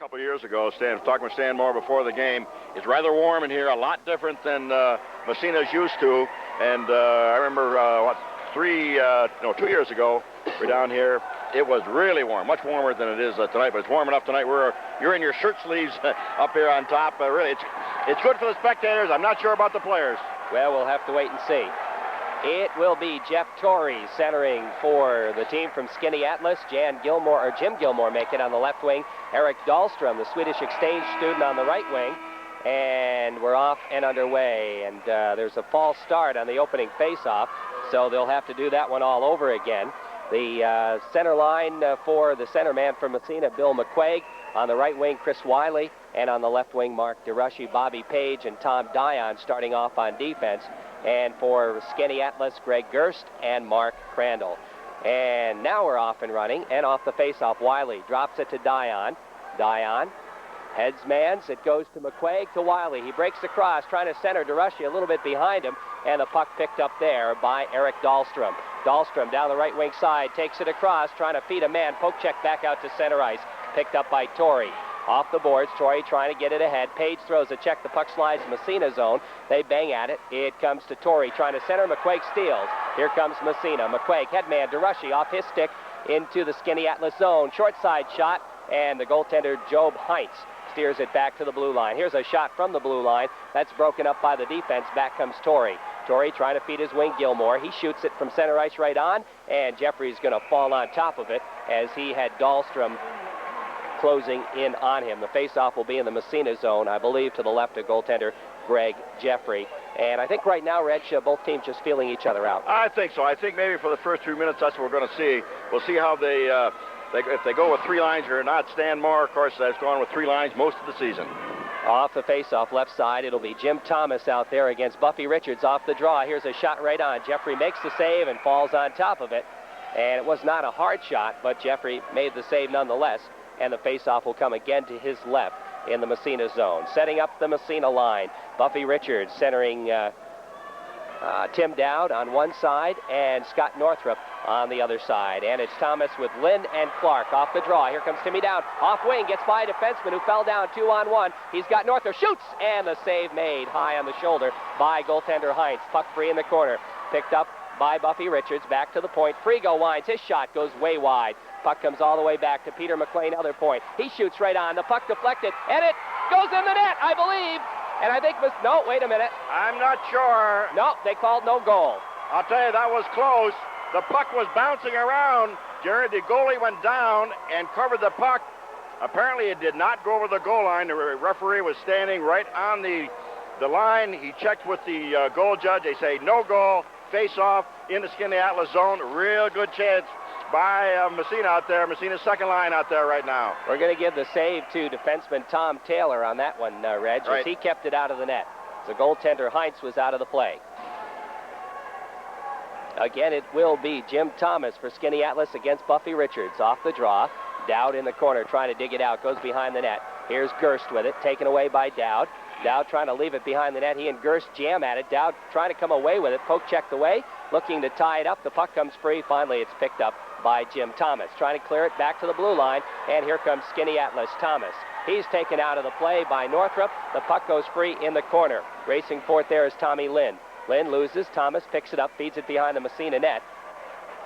couple of years ago, talking with Stan Moore before the game. It's rather warm in here, a lot different than Massena's used to. And I remember, 2 years ago, we're down here. It was really warm, much warmer than it is tonight, but it's warm enough tonight. You're in your shirt sleeves up here on top. Really, it's good for the spectators. I'm not sure about the players. Well, we'll have to wait and see. It will be Jeff Torrey centering for the team from Skaneateles. Jim Gilmore make it on the left wing. Eric Dahlstrom, the Swedish exchange student, on the right wing. And we're off and underway. And there's a false start on the opening faceoff, so they'll have to do that one all over again. The center line for the center man from Massena, Bill McQuaig. On the right wing, Chris Wiley. And on the left wing, Mark DeRushy, Bobby Page, and Tom Dion starting off on defense. And for Skaneateles, Greg Gerst and Mark Crandall. And now we're off and running. And off the faceoff, Wiley drops it to Dion. Dion heads mans. It goes to McQuaig to Wiley. He breaks across, trying to center DeRushy a little bit behind him. And the puck picked up there by Eric Dahlstrom. Dahlstrom down the right wing side, takes it across, trying to feed a man. Poke check back out to center ice. Picked up by Torrey. Off the boards, Torrey trying to get it ahead. Page throws a check. The puck slides Massena zone. They bang at it. It comes to Torrey trying to center. McQuaig steals. Here comes Massena. McQuaig, headman, DeRushy off his stick into the Skaneateles zone. Short side shot, and the goaltender, Job Heinz, steers it back to the blue line. Here's a shot from the blue line. That's broken up by the defense. Back comes Torrey. Torrey trying to feed his wing, Gilmore. He shoots it from center ice right on, and Jeffrey's going to fall on top of it as he had Dahlstrom closing in on him. The faceoff will be in the Massena zone, I believe, to the left of goaltender Greg Jeffrey. And I think right now, Reg, both teams just feeling each other out. I think so. I think maybe for the first 2 minutes, that's what we're going to see. We'll see how if they go with three lines or not. Stan Moore, of course, has gone with three lines most of the season. Off the faceoff left side, it'll be Jim Thomas out there against Buffy Richards off the draw. Here's a shot right on. Jeffrey makes the save and falls on top of it. And it was not a hard shot, but Jeffrey made the save nonetheless. And the faceoff will come again to his left in the Massena zone. Setting up the Massena line, Buffy Richards centering Tim Dowd on one side and Scott Northrup on the other side. And it's Thomas with Lynn and Clark off the draw. Here comes Timmy Dowd, off wing, gets by a defenseman who fell down 2-on-1. He's got Northrup, shoots, and the save made high on the shoulder by goaltender Heinz. Puck free in the corner, picked up by Buffy Richards, back to the point. Frigo winds, his shot goes way wide. Puck comes all the way back to Peter McLean, other point. He shoots right on, the puck deflected, and it goes in the net, I believe. And I think, no, wait a minute. I'm not sure. No, they called no goal. I'll tell you, that was close. The puck was bouncing around. Jerry, the goalie went down and covered the puck. Apparently, it did not go over the goal line. The referee was standing right on the line. He checked with the goal judge. They say no goal, face off in the Skaneateles zone. Real good chance by Massena out there. Massena's second line out there right now. We're going to give the save to defenseman Tom Taylor on that one, Reg, right, as he kept it out of the net. The goaltender Heinz was out of the play. Again, it will be Jim Thomas for Skaneateles against Buffy Richards. Off the draw. Dowd in the corner trying to dig it out. Goes behind the net. Here's Gerst with it. Taken away by Dowd. Dowd trying to leave it behind the net. He and Gerst jam at it. Dowd trying to come away with it. Poke checked away. Looking to tie it up. The puck comes free. Finally, it's picked up by Jim Thomas. Trying to clear it back to the blue line. And here comes Skaneateles Thomas. He's taken out of the play by Northrup. The puck goes free in the corner. Racing for it there is Tommy Lynn. Lynn loses. Thomas picks it up, feeds it behind the Massena net.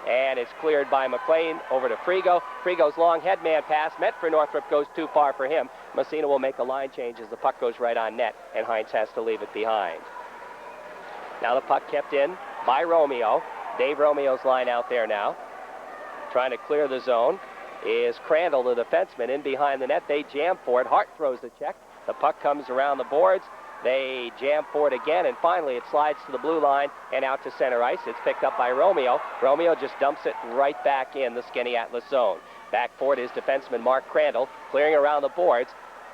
And it's cleared by McLean over to Frigo. Frigo's long headman pass meant for Northrup goes too far for him. Massena will make a line change as the puck goes right on net, and Heinz has to leave it behind. Now the puck kept in by Romeo. Dave Romeo's line out there now. Trying to clear the zone is Crandall, the defenseman, in behind the net. They jam for it. Hart throws the check. The puck comes around the boards. They jam for it again, and finally it slides to the blue line and out to center ice. It's picked up by Romeo. Romeo just dumps it right back in the Skaneateles zone. Back for it is defenseman Mark Crandall, clearing around the boards,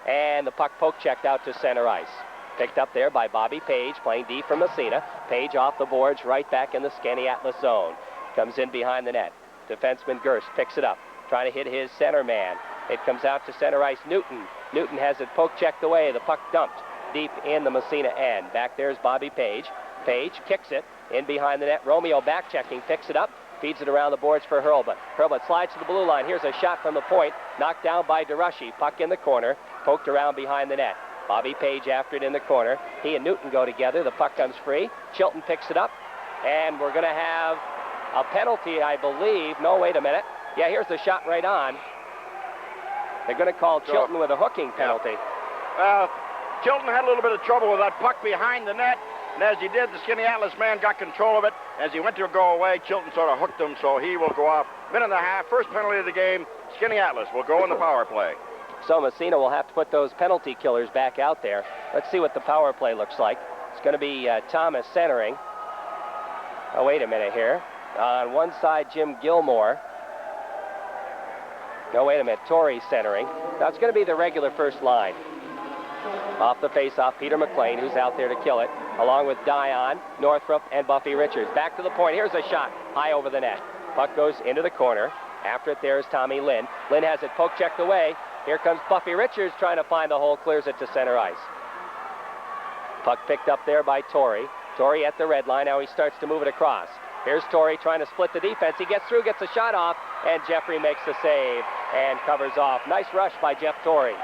and the puck poke checked out to center ice. Picked up there by Bobby Page, playing D for Massena. Page off the boards, right back in the Skaneateles zone. Comes in behind the net. Defenseman Gerst picks it up, trying to hit his center man. It comes out to center ice. Newton. Newton has it poke checked away. The puck dumped deep in the Massena end. Back there's Bobby Page. Page kicks it in behind the net. Romeo back checking, picks it up, Feeds it around the boards for Hurlbut. Hurlbut slides to the blue line. Here's a shot from the point. Knocked down by DeRushy. Puck in the corner. Poked around behind the net. Bobby Page after it in the corner. He and Newton go together. The puck comes free. Chilton picks it up. And we're going to have a penalty, I believe. No, wait a minute. Yeah, here's the shot right on. They're going to call Chilton with a hooking penalty. Chilton had a little bit of trouble with that puck behind the net. And as he did, the Skaneateles man got control of it. As he went to go away, Chilton sort of hooked him, so he will go off. Minute and a half, first penalty of the game. Skaneateles will go in the power play. So Massena will have to put those penalty killers back out there. Let's see what the power play looks like. It's going to be Thomas centering. Oh, wait a minute here. On one side, Jim Gilmore. No, wait a minute. Torrey centering. Now, it's going to be the regular first line. Off the face-off, Peter McLean, who's out there to kill it, along with Dion, Northrup, and Buffy Richards. Back to the point. Here's a shot. High over the net. Puck goes into the corner. After it, there's Tommy Lynn. Lynn has it poke-checked away. Here comes Buffy Richards trying to find the hole, clears it to center ice. Puck picked up there by Torrey. Torrey at the red line. Now he starts to move it across. Here's Torrey trying to split the defense. He gets through, gets a shot off, and Jeffrey makes the save and covers off. Nice rush by Jeff Torrey.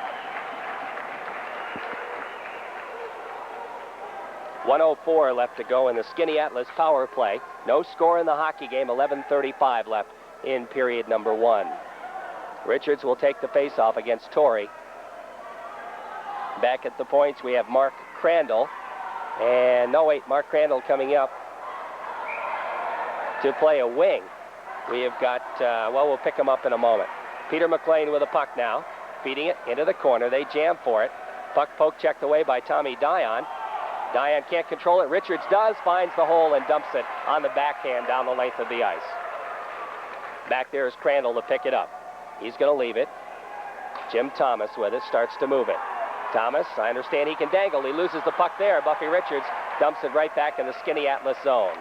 1:04 left to go in the Skaneateles power play. No score in the hockey game. 11:35 left in period number 1. Richards will take the face-off against Torrey. Back at the points, we have Mark Crandall. And no, wait, Mark Crandall coming up to play a wing. We have got, well, we'll pick him up in a moment. Peter McLean with a puck now, feeding it into the corner. They jam for it. Puck poke checked away by Tommy Dion. Dion can't control it. Richards does, finds the hole and dumps it on the backhand down the length of the ice. Back there is Crandall to pick it up. He's going to leave it. Jim Thomas with it, starts to move it. Thomas, I understand he can dangle. He loses the puck there. Buffy Richards dumps it right back in the Skaneateles zone.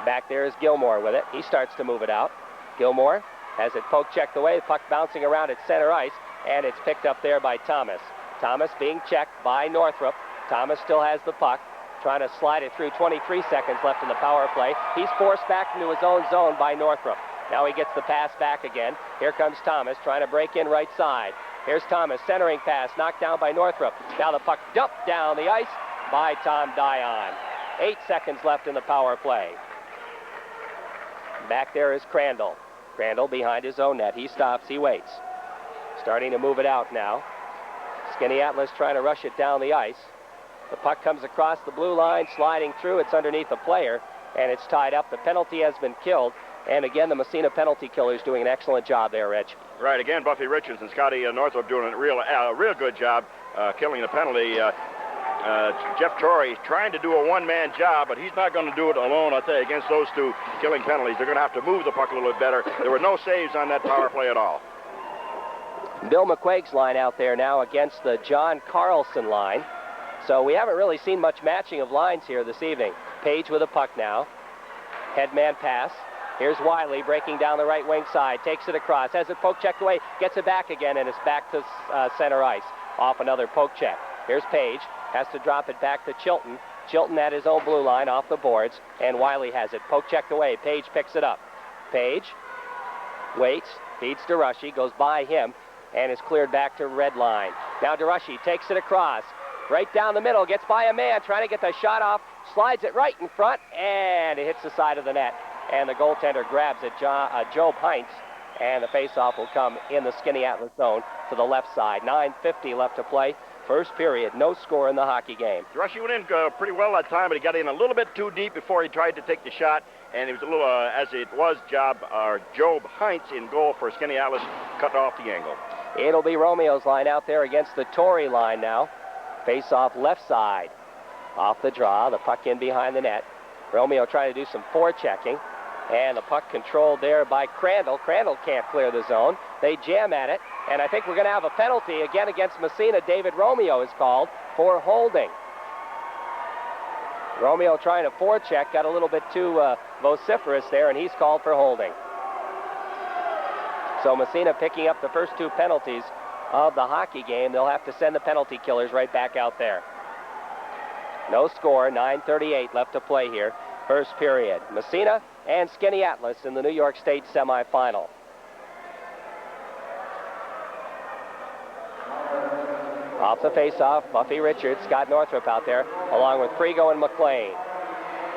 Back there is Gilmore with it. He starts to move it out. Gilmore has it poke checked away. The puck bouncing around at center ice, and it's picked up there by Thomas. Thomas being checked by Northrup. Thomas still has the puck, trying to slide it through. 23 seconds left in the power play. He's forced back into his own zone by Northrup. Now he gets the pass back again. Here comes Thomas trying to break in right side. Here's Thomas, centering pass, knocked down by Northrup. Now the puck dumped down the ice by Tom Dion. 8 seconds left in the power play. Back there is Crandall. Crandall behind his own net. He stops, he waits. Starting to move it out now. Skaneateles trying to rush it down the ice. The puck comes across the blue line, sliding through. It's underneath the player, and it's tied up. The penalty has been killed. And again, the Massena penalty killers doing an excellent job there, Reg. Right, again, Buffy Richards and Scotty Northrup doing a real good job killing the penalty. Jeff Torrey trying to do a one-man job, but he's not going to do it alone, I'll tell you, against those two killing penalties. They're going to have to move the puck a little bit better. There were no saves on that power play at all. Bill McQuaig's line out there now against the John Carlson line. So we haven't really seen much matching of lines here this evening. Page with a puck now. Headman pass. Here's Wiley breaking down the right wing side. Takes it across. Has it poke checked away. Gets it back again, and it's back to center ice. Off another poke check. Here's Page. Has to drop it back to Chilton. Chilton at his own blue line off the boards, and Wiley has it. Poke checked away. Page picks it up. Page waits. Feeds DeRushy. Goes by him, and is cleared back to red line. Now DeRushy takes it across. Right down the middle, gets by a man, trying to get the shot off, slides it right in front, and it hits the side of the net. And the goaltender grabs it, Joe Heinz, and the faceoff will come in the Skaneateles zone to the left side. 9:50 left to play. First period, no score in the hockey game. DeRushy went in pretty well that time, but he got in a little bit too deep before he tried to take the shot, and it was a little, as it was, Joe Heinz in goal for Skaneateles, cut off the angle. It'll be Romeo's line out there against the Torrey line now. Face off left side. Off the draw, the puck in behind the net. Romeo trying to do some forechecking. And the puck controlled there by Crandall. Crandall can't clear the zone. They jam at it. And I think we're going to have a penalty again against Massena. David Romeo is called for holding. Romeo trying to forecheck. Got a little bit too vociferous there, and he's called for holding. So Massena picking up the first two penalties of the hockey game. They'll have to send the penalty killers right back out there. No score, 9:38 left to play here first period. Massena and Skaneateles in the New York State semifinal. Off the face-off, Buffy Richards, Scott Northrup out there, along with Frigo and McLean.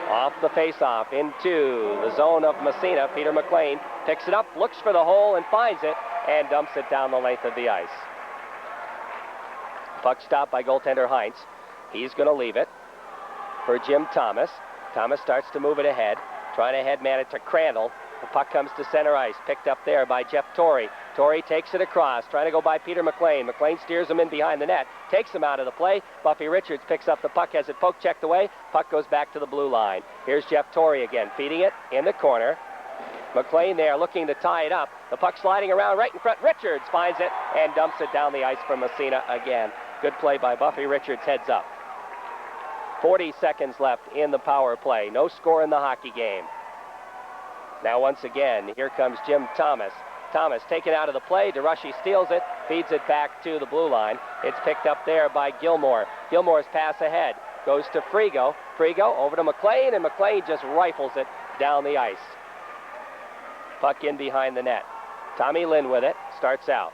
Off the face-off into the zone of Massena. Peter McLean picks it up, looks for the hole and finds it, and dumps it down the length of the ice. Puck stopped by goaltender Heinz. He's going to leave it for Jim Thomas. Thomas starts to move it ahead, trying to headman it to Crandall. The puck comes to center ice, picked up there by Jeff Torrey. Torrey takes it across, trying to go by Peter McLean. McLean steers him in behind the net, takes him out of the play. Buffy Richards picks up the puck, has it poke checked away. Puck goes back to the blue line. Here's Jeff Torrey again, feeding it in the corner. McLean there looking to tie it up. The puck sliding around right in front. Richards finds it and dumps it down the ice for Massena again. Good play by Buffy Richards, heads up. 40 seconds left in the power play. No score in the hockey game. Now once again, here comes Jim Thomas. Thomas taken out of the play. DeRushy steals it, feeds it back to the blue line. It's picked up there by Gilmore. Gilmore's pass ahead goes to Frigo. Frigo over to McLean, and McLean just rifles it down the ice. Puck in behind the net. Tommy Lynn with it, starts out.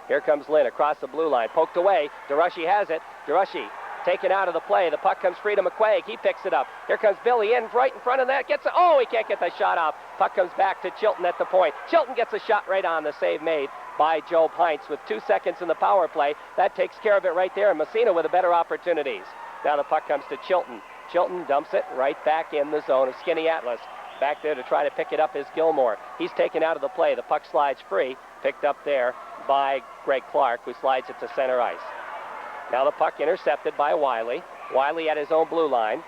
Here comes Lynn across the blue line, poked away. DeRushy has it. DeRushy taken out of the play. The puck comes free to McQuaig. He picks it up. Here comes Billy in right in front of that. Gets it. Oh, he can't get the shot off. Puck comes back to Chilton at the point. Chilton gets a shot right on. The save made by Joe Heinz with 2 seconds in the power play. That takes care of it right there. And Massena with the better opportunities. Now the puck comes to Chilton. Chilton dumps it right back in the zone of Skaneateles. Back there to try to pick it up is Gilmore. He's taken out of the play. The puck slides free. Picked up there by Greg Clark, who slides it to center ice. Now the puck intercepted by Wiley. Wiley at his own blue line.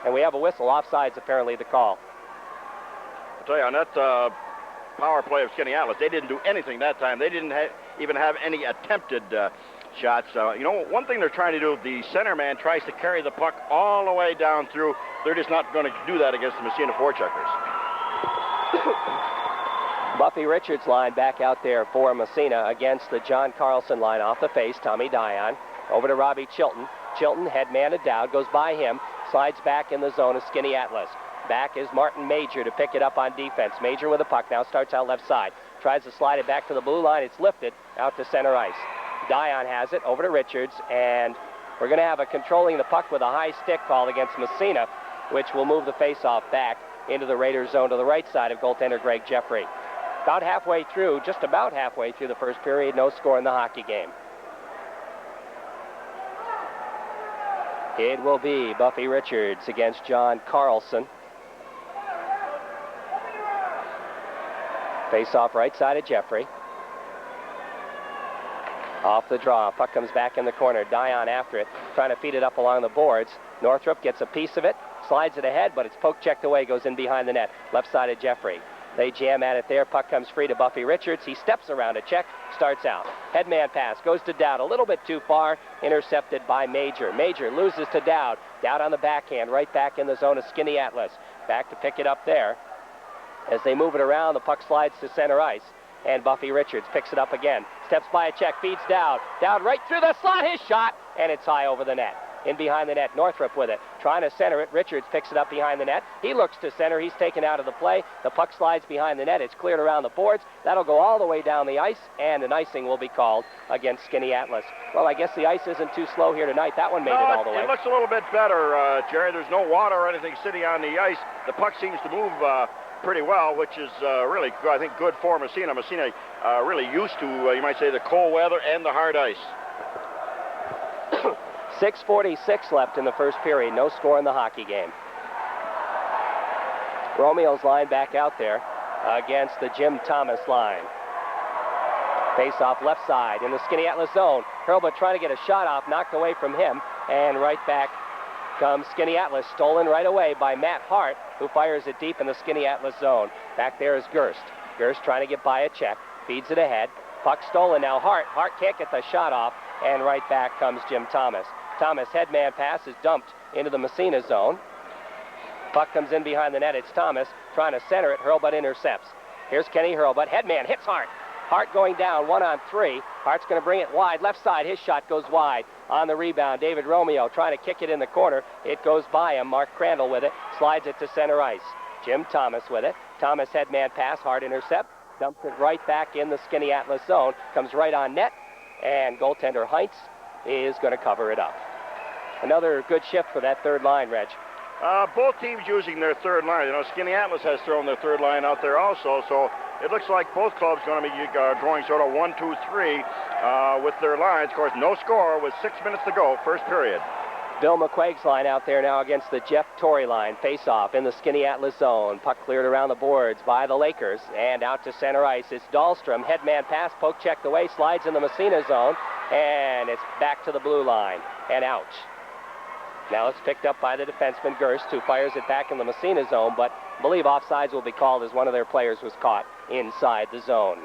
And we have a whistle. Offsides, apparently, the call. I'll tell you, on that power play of Skaneateles, they didn't do anything that time. They didn't even have any attempted shots. You know, one thing they're trying to do, the center man tries to carry the puck all the way down through. They're just not going to do that against the Massena forecheckers. Buffy Richards line back out there for Massena against the John Carlson line off the face. Tommy Dion over to Robbie Chilton. Chilton head-manted down, goes by him, slides back in the zone of Skaneateles. Back is Martin Major to pick it up on defense. Major with the puck now starts out left side. Tries to slide it back to the blue line. It's lifted out to center ice. Dion has it over to Richards, and we're going to have a controlling the puck with a high stick call against Massena, which will move the face-off back into the Raiders zone to the right side of goaltender Greg Jeffrey. About halfway through, just about halfway through the first period, no score in the hockey game. It will be Buffy Richards against John Carlson. Face-off right side of Jeffrey. Off the draw, puck comes back in the corner. Dion after it, trying to feed it up along the boards. Northrup gets a piece of it, slides it ahead, but it's poke checked away, goes in behind the net. Left side of Jeffrey. They jam at it there. Puck comes free to Buffy Richards. He steps around a check, starts out. Headman pass goes to Dowd. A little bit too far. Intercepted by Major. Major loses to Dowd. Dowd on the backhand, right back in the zone of Skaneateles. Back to pick it up there. As they move it around, the puck slides to center ice. And Buffy Richards picks it up again. Steps by a check, feeds Dowd. Dowd right through the slot. His shot, and it's high over the net. In behind the net, Northrup with it. Trying to center it. Richards picks it up behind the net. He looks to center. He's taken out of the play. The puck slides behind the net. It's cleared around the boards. That'll go all the way down the ice, and an icing will be called against Skaneateles. Well, I guess the ice isn't too slow here tonight. That one made it all the way. It looks a little bit better, Jerry. There's no water or anything sitting on the ice. The puck seems to move pretty well, which is really, I think, good for Massena. Massena really used to, you might say, the cold weather and the hard ice. 6:46 left in the first period. No score in the hockey game. Romeo's line back out there against the Jim Thomas line. Face off left side in the Skaneateles zone. Hurlbut trying to get a shot off, knocked away from him, and right back comes Skaneateles, stolen right away by Matt Hart, who fires it deep in the Skaneateles zone. Back there is Gerst. Gerst trying to get by a check, feeds it ahead. Puck stolen now. Hart can't get the shot off, and right back comes Jim Thomas. Thomas headman pass is dumped into the Massena zone. Puck comes in behind the net. It's Thomas trying to center it. Hurlbut intercepts. Here's Kenny Hurlbut. Headman hits Hart. Hart going down 1-on-3. Hart's going to bring it wide. Left side, his shot goes wide. On the rebound, David Romeo trying to kick it in the corner. It goes by him. Mark Crandall with it. Slides it to center ice. Jim Thomas with it. Thomas headman pass. Hart intercept. Dumps it right back in the Skaneateles zone. Comes right on net. And goaltender Heinz is going to cover it up. Another good shift for that third line, Reg. Both teams using their third line. You know, Skaneateles has thrown their third line out there also, so it looks like both clubs going to be going sort of 1, 2, 3 with their lines. Of course, no score with 6 minutes to go, first period. Bill McQuaig's line out there now against the Jeff Torrey line. Face-off in the Skaneateles zone. Puck cleared around the boards by the Lakers. And out to center ice. It's Dahlstrom. Headman pass, poke checked away, slides in the Massena zone. And it's back to the blue line. And out. Now it's picked up by the defenseman Gerst, who fires it back in the Massena zone, but I believe offsides will be called as one of their players was caught inside the zone.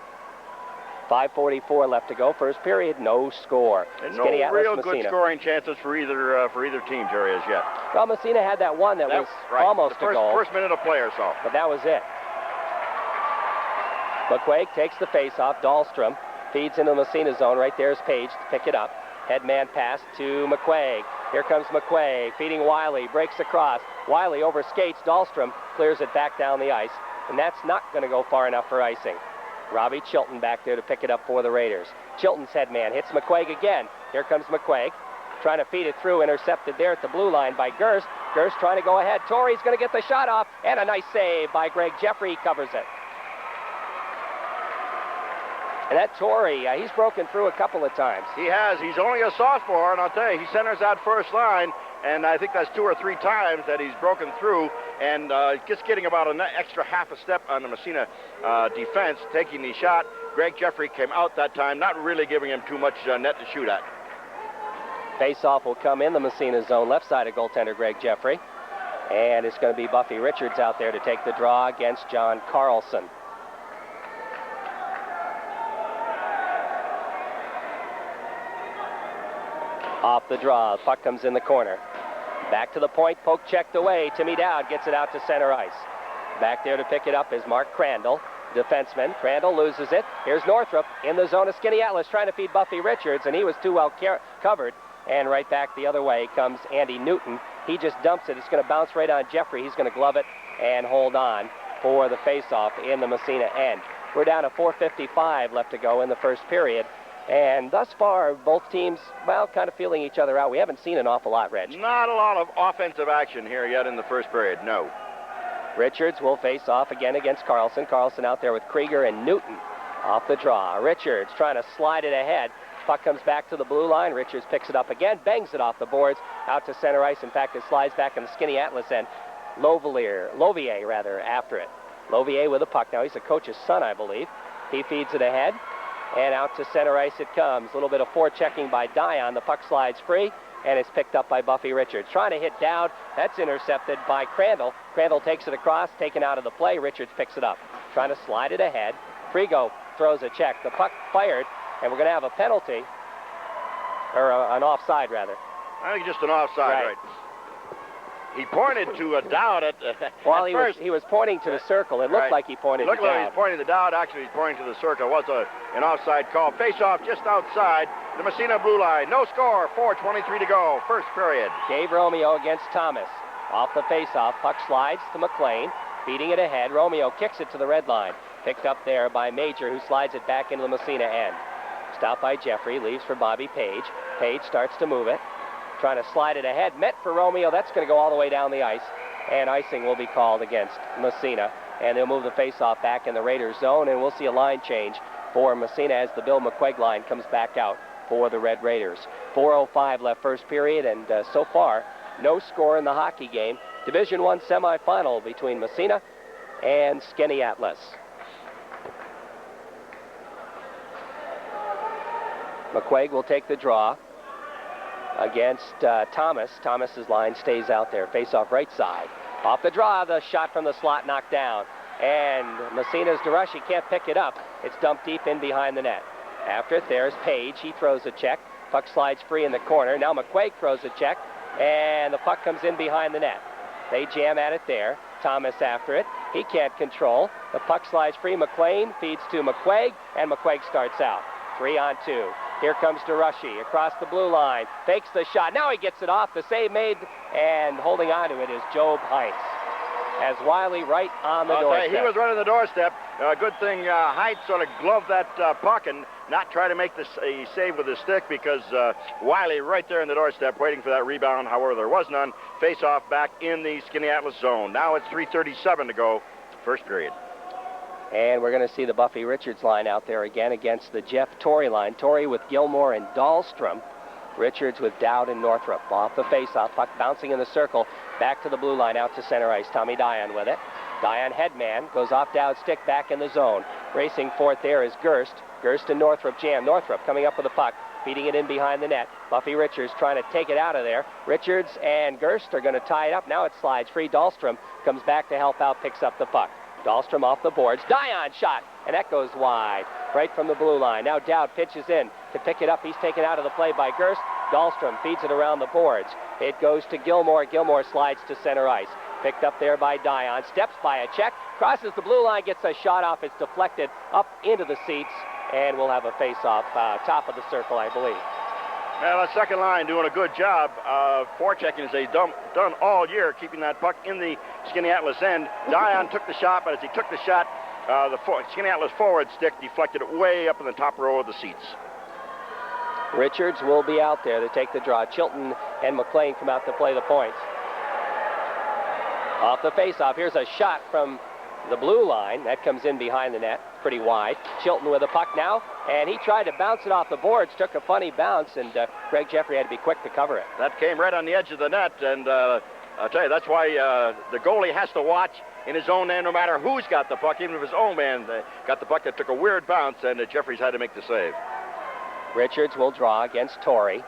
5:44 left to go. First period, no score. And no real good scoring chances for either team, Jerry, as yet. Well, Massena had that one that was right. almost a goal. First minute of play or so. But that was it. McQuaig takes the face-off. Dahlstrom feeds into the Massena zone. Right there's Page to pick it up. Headman pass to McQuaig. Here comes McQuaig, feeding Wiley, breaks across. Wiley over skates. Dahlstrom clears it back down the ice, and that's not going to go far enough for icing. Robbie Chilton back there to pick it up for the Raiders. Chilton's headman hits McQuaig again. Here comes McQuaig, trying to feed it through, intercepted there at the blue line by Gerst. Gerst trying to go ahead. Torrey's going to get the shot off, and a nice save by Greg Jeffrey covers it. And that Torrey, he's broken through a couple of times. He has. He's only a sophomore, and I'll tell you, he centers that first line, and I think that's 2 or 3 times that he's broken through, and just getting about an extra half a step on the Massena defense, taking the shot. Greg Jeffrey came out that time, not really giving him too much net to shoot at. Face-off will come in the Massena zone, left side of goaltender Greg Jeffrey, and it's going to be Buffy Richards out there to take the draw against John Carlson. Off the draw, puck comes in the corner. Back to the point, poke checked away. Timmy Dowd gets it out to center ice. Back there to pick it up is Mark Crandall, defenseman. Crandall loses it. Here's Northrup in the zone of Skaneateles trying to feed Buffy Richards, and he was too well covered. And right back the other way comes Andy Newton. He just dumps it. It's going to bounce right on Jeffrey. He's going to glove it and hold on for the face-off in the Massena end. We're down to 4:55 left to go in the first period. And thus far, both teams, well, kind of feeling each other out. We haven't seen an awful lot, Reg. Not a lot of offensive action here yet in the first period, no. Richards will face off again against Carlson. Carlson out there with Krieger and Newton off the draw. Richards trying to slide it ahead. Puck comes back to the blue line. Richards picks it up again, bangs it off the boards, out to center ice. In fact, it slides back in the Skaneateles end. Lovier after it. Lovier with the puck. Now he's the coach's son, I believe. He feeds it ahead. And out to center ice it comes. A little bit of forechecking by Dion. The puck slides free, and it's picked up by Buffy Richards. Trying to hit Dowd. That's intercepted by Crandall. Crandall takes it across, taken out of the play. Richards picks it up. Trying to slide it ahead. Frigo throws a check. The puck fired, and we're going to have a penalty, or an offside, rather. I think just an offside, right. He pointed to a Dowd at well, first. He was pointing to the circle. It looked like he pointed to Dowd. Looked like he was pointing to Dowd. Actually, he's pointing to the circle. It was an offside call. Face-off just outside the Massena blue line. No score. 4:23 to go. First period. Dave Romeo against Thomas. Off the face-off. Puck slides to McLean. Feeding it ahead. Romeo kicks it to the red line. Picked up there by Major, who slides it back into the Massena end. Stopped by Jeffrey. Leaves for Bobby Page. Page starts to move it. Trying to slide it ahead. Met for Romeo. That's going to go all the way down the ice. And icing will be called against Massena. And they'll move the face-off back in the Raiders zone. And we'll see a line change for Massena as the Bill McQuaig line comes back out for the Red Raiders. 4:05 left first period. And so far, no score in the hockey game. Division I semifinal between Massena and Skaneateles. McQuaig will take the draw against Thomas. Thomas's line stays out there. Face off right side. Off the draw, the shot from the slot knocked down. And Massena's Durashi can't pick it up. It's dumped deep in behind the net. After it, there's Page. He throws a check. Puck slides free in the corner. Now McQuaig throws a check. And the puck comes in behind the net. They jam at it there. Thomas after it. He can't control. The puck slides free. McLean feeds to McQuaig. And McQuaig starts out. 3-on-2. Here comes DeRushy across the blue line. Fakes the shot. Now he gets it off. The save made, and holding on to it is Job Heinz. As Wiley right on the doorstep. He was right on the doorstep. Good thing Heinz sort of gloved that puck and not try to make the save with his stick, because Wiley right there in the doorstep waiting for that rebound. However, there was none. Face-off back in the Skaneateles zone. Now it's 3:37 to go, first period. And we're going to see the Buffy Richards line out there again against the Jeff Torrey line. Torrey with Gilmore and Dahlstrom. Richards with Dowd and Northrup. Off the face-off, puck bouncing in the circle. Back to the blue line, out to center ice. Tommy Dion with it. Dion headman, goes off Dowd's stick, back in the zone. Racing for it there is Gerst. Gerst and Northrup jam. Northrup coming up with the puck, feeding it in behind the net. Buffy Richards trying to take it out of there. Richards and Gerst are going to tie it up. Now it slides free. Dahlstrom comes back to help out, picks up the puck. Dahlstrom off the boards. Dion shot, and that goes wide, right from the blue line. Now Dowd pitches in to pick it up. He's taken out of the play by Gerst. Dahlstrom feeds it around the boards. It goes to Gilmore. Gilmore slides to center ice. Picked up there by Dion. Steps by a check. Crosses the blue line. Gets a shot off. It's deflected up into the seats. And we'll have a face-off top of the circle, I believe. Well, the second line doing a good job of forechecking, as they've done all year, keeping that puck in the Skaneateles end. Dion took the shot, but as he took the shot, the Skaneateles forward stick deflected it way up in the top row of the seats. Richards will be out there to take the draw. Chilton and McLean come out to play the points. Off the face-off, here's a shot from the blue line. That comes in behind the net, pretty wide. Chilton with a puck now, and he tried to bounce it off the boards, took a funny bounce, and Greg Jeffrey had to be quick to cover it. That came right on the edge of the net, and I'll tell you, that's why the goalie has to watch in his own end, no matter who's got the puck. Even if his own man got the puck, that took a weird bounce, and Jeffries had to make the save. Richards will draw against Torrey.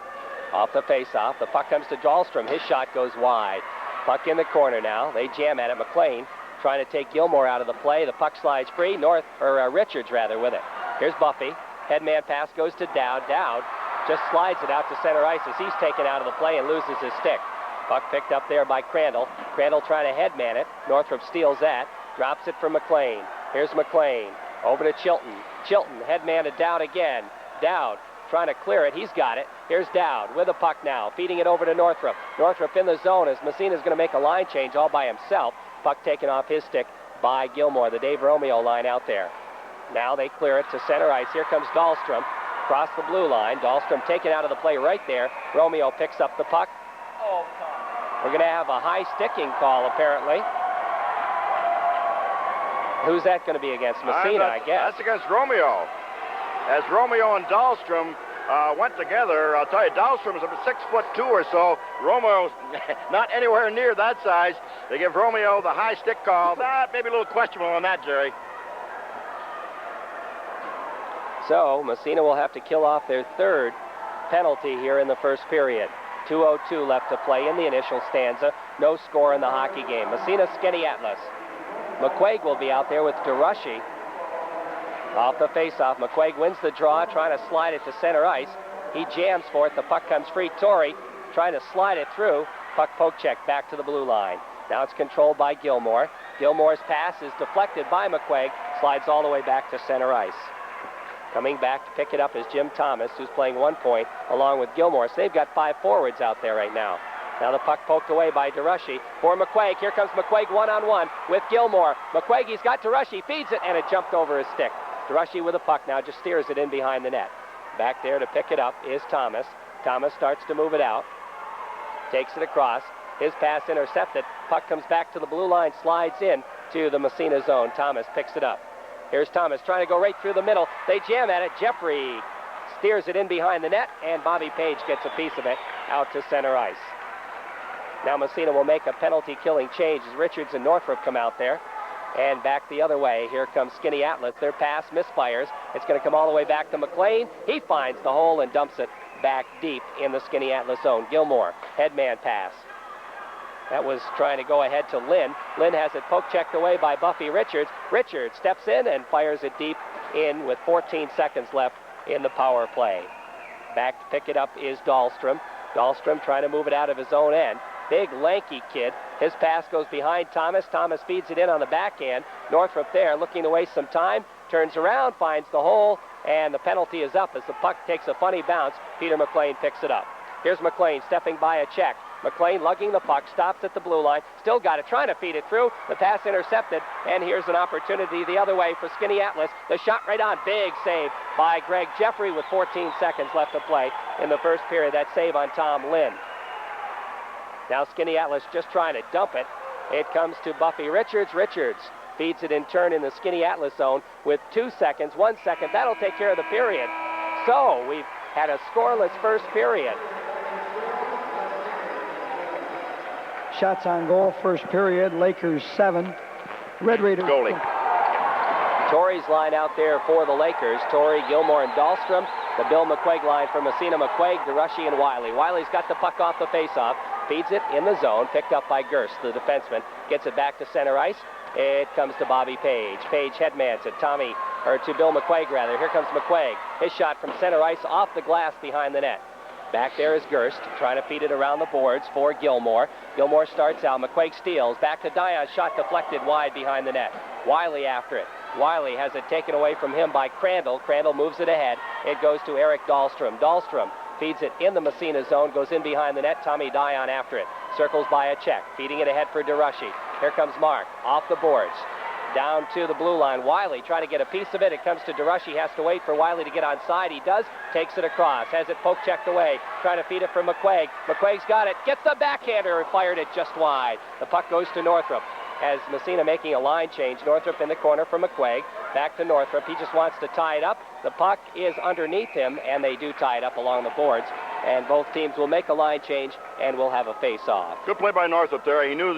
Off the face-off, the puck comes to Dahlstrom. His shot goes wide. Puck in the corner now. They jam at it. McLean trying to take Gilmore out of the play. The puck slides free. Richards rather with it. Here's Buffy. Headman pass goes to Dowd. Dowd just slides it out to center ice as he's taken out of the play and loses his stick. Puck picked up there by Crandall. Crandall trying to headman it. Northrup steals that. Drops it for McLean. Here's McLean. Over to Chilton. Chilton headman to Dowd again. Dowd trying to clear it. He's got it. Here's Dowd with the puck now, feeding it over to Northrup. Northrup in the zone as Massena's going to make a line change all by himself. Puck taken off his stick by Gilmore, the Dave Romeo line out there. Now they clear it to center ice. Here comes Dahlstrom across the blue line. Dahlstrom taken out of the play right there. Romeo picks up the puck. We're going to have a high sticking call, apparently. Who's that going to be against? Massena, I guess. That's against Romeo. As Romeo and Dahlstrom went together, I'll tell you, Dahlstrom is about 6'2" or so. Romeo's not anywhere near that size. They give Romeo the high stick call. That may be a little questionable on that, Jerry. So Massena will have to kill off their third penalty here in the first period. 2:02 left to play in the initial stanza. No score in the hockey game. Massena Skaneateles. McQuaig will be out there with DeRushy. Off the face-off, McQuaig wins the draw, trying to slide it to center ice. He jams for it. The puck comes free. Torrey trying to slide it through. Puck poke check back to the blue line. Now it's controlled by Gilmore. Gilmore's pass is deflected by McQuaig. Slides all the way back to center ice. Coming back to pick it up is Jim Thomas, who's playing 1 point, along with Gilmore. So they've got 5 forwards out there right now. Now the puck poked away by DeRushy for McQuaig. Here comes McQuaig one-on-one with Gilmore. McQuaig, he's got DeRushy, feeds it, and it jumped over his stick. DeRushy with a puck now, just steers it in behind the net. Back there to pick it up is Thomas. Thomas starts to move it out. Takes it across. His pass intercepted. Puck comes back to the blue line, slides in to the Massena zone. Thomas picks it up. Here's Thomas trying to go right through the middle. They jam at it. Jeffrey steers it in behind the net, and Bobby Page gets a piece of it out to center ice. Now Massena will make a penalty-killing change as Richards and Northrup come out there. And back the other way, here comes Skaneateles. Their pass misfires. It's going to come all the way back to McLean. He finds the hole and dumps it back deep in the Skaneateles zone. Gilmore, headman pass. That was trying to go ahead to Lynn. Lynn has it poke checked away by Buffy Richards. Richards steps in and fires it deep in with 14 seconds left in the power play. Back to pick it up is Dahlstrom. Dahlstrom trying to move it out of his own end. Big, lanky kid. His pass goes behind Thomas. Thomas feeds it in on the backhand. Northrup there looking to waste some time. Turns around, finds the hole, and the penalty is up as the puck takes a funny bounce. Peter McLean picks it up. Here's McLean stepping by a check. McLean lugging the puck, stops at the blue line, still got it, trying to feed it through. The pass intercepted, and here's an opportunity the other way for Skaneateles. The shot right on, big save by Greg Jeffrey with 14 seconds left to play in the first period. That save on Tom Lynn. Now Skaneateles just trying to dump it. It comes to Buffy Richards. Richards feeds it in turn in the Skaneateles zone with 2 seconds, 1 second. That'll take care of the period. So we've had a scoreless first period. Shots on goal, first period. Lakers 7. Red Raiders. Goalie. Torrey's line out there for the Lakers. Torrey, Gilmore, and Dahlstrom. The Bill McQuaig line for Massena, McQuaig, DeRushy, and Wiley. Wiley's got the puck off the faceoff. Feeds it in the zone. Picked up by Gerst, the defenseman. Gets it back to center ice. It comes to Bobby Page. Page headmans it. To Bill McQuaig, rather. Here comes McQuaig. His shot from center ice off the glass behind the net. Back there is Gerst, trying to feed it around the boards for Gilmore. Gilmore starts out. McQuaig steals. Back to Dion. Shot deflected wide behind the net. Wiley after it. Wiley has it taken away from him by Crandall. Crandall moves it ahead. It goes to Eric Dahlstrom. Dahlstrom feeds it in the Massena zone, goes in behind the net. Tommy Dion after it. Circles by a check. Feeding it ahead for DeRushy. Here comes Mark. Off the boards. Down to the blue line. Wiley trying to get a piece of it. It comes to DeRushy. Has to wait for Wiley to get onside. He does. Takes it across. Has it poke checked away. Trying to feed it for McQuaig. McQuaig's got it. Gets the backhander and fired it just wide. The puck goes to Northrup. As Massena making a line change. Northrup in the corner for McQuaig. Back to Northrup. He just wants to tie it up. The puck is underneath him, and they do tie it up along the boards. And both teams will make a line change, and we'll have a face-off. Good play by Northrup there. He knew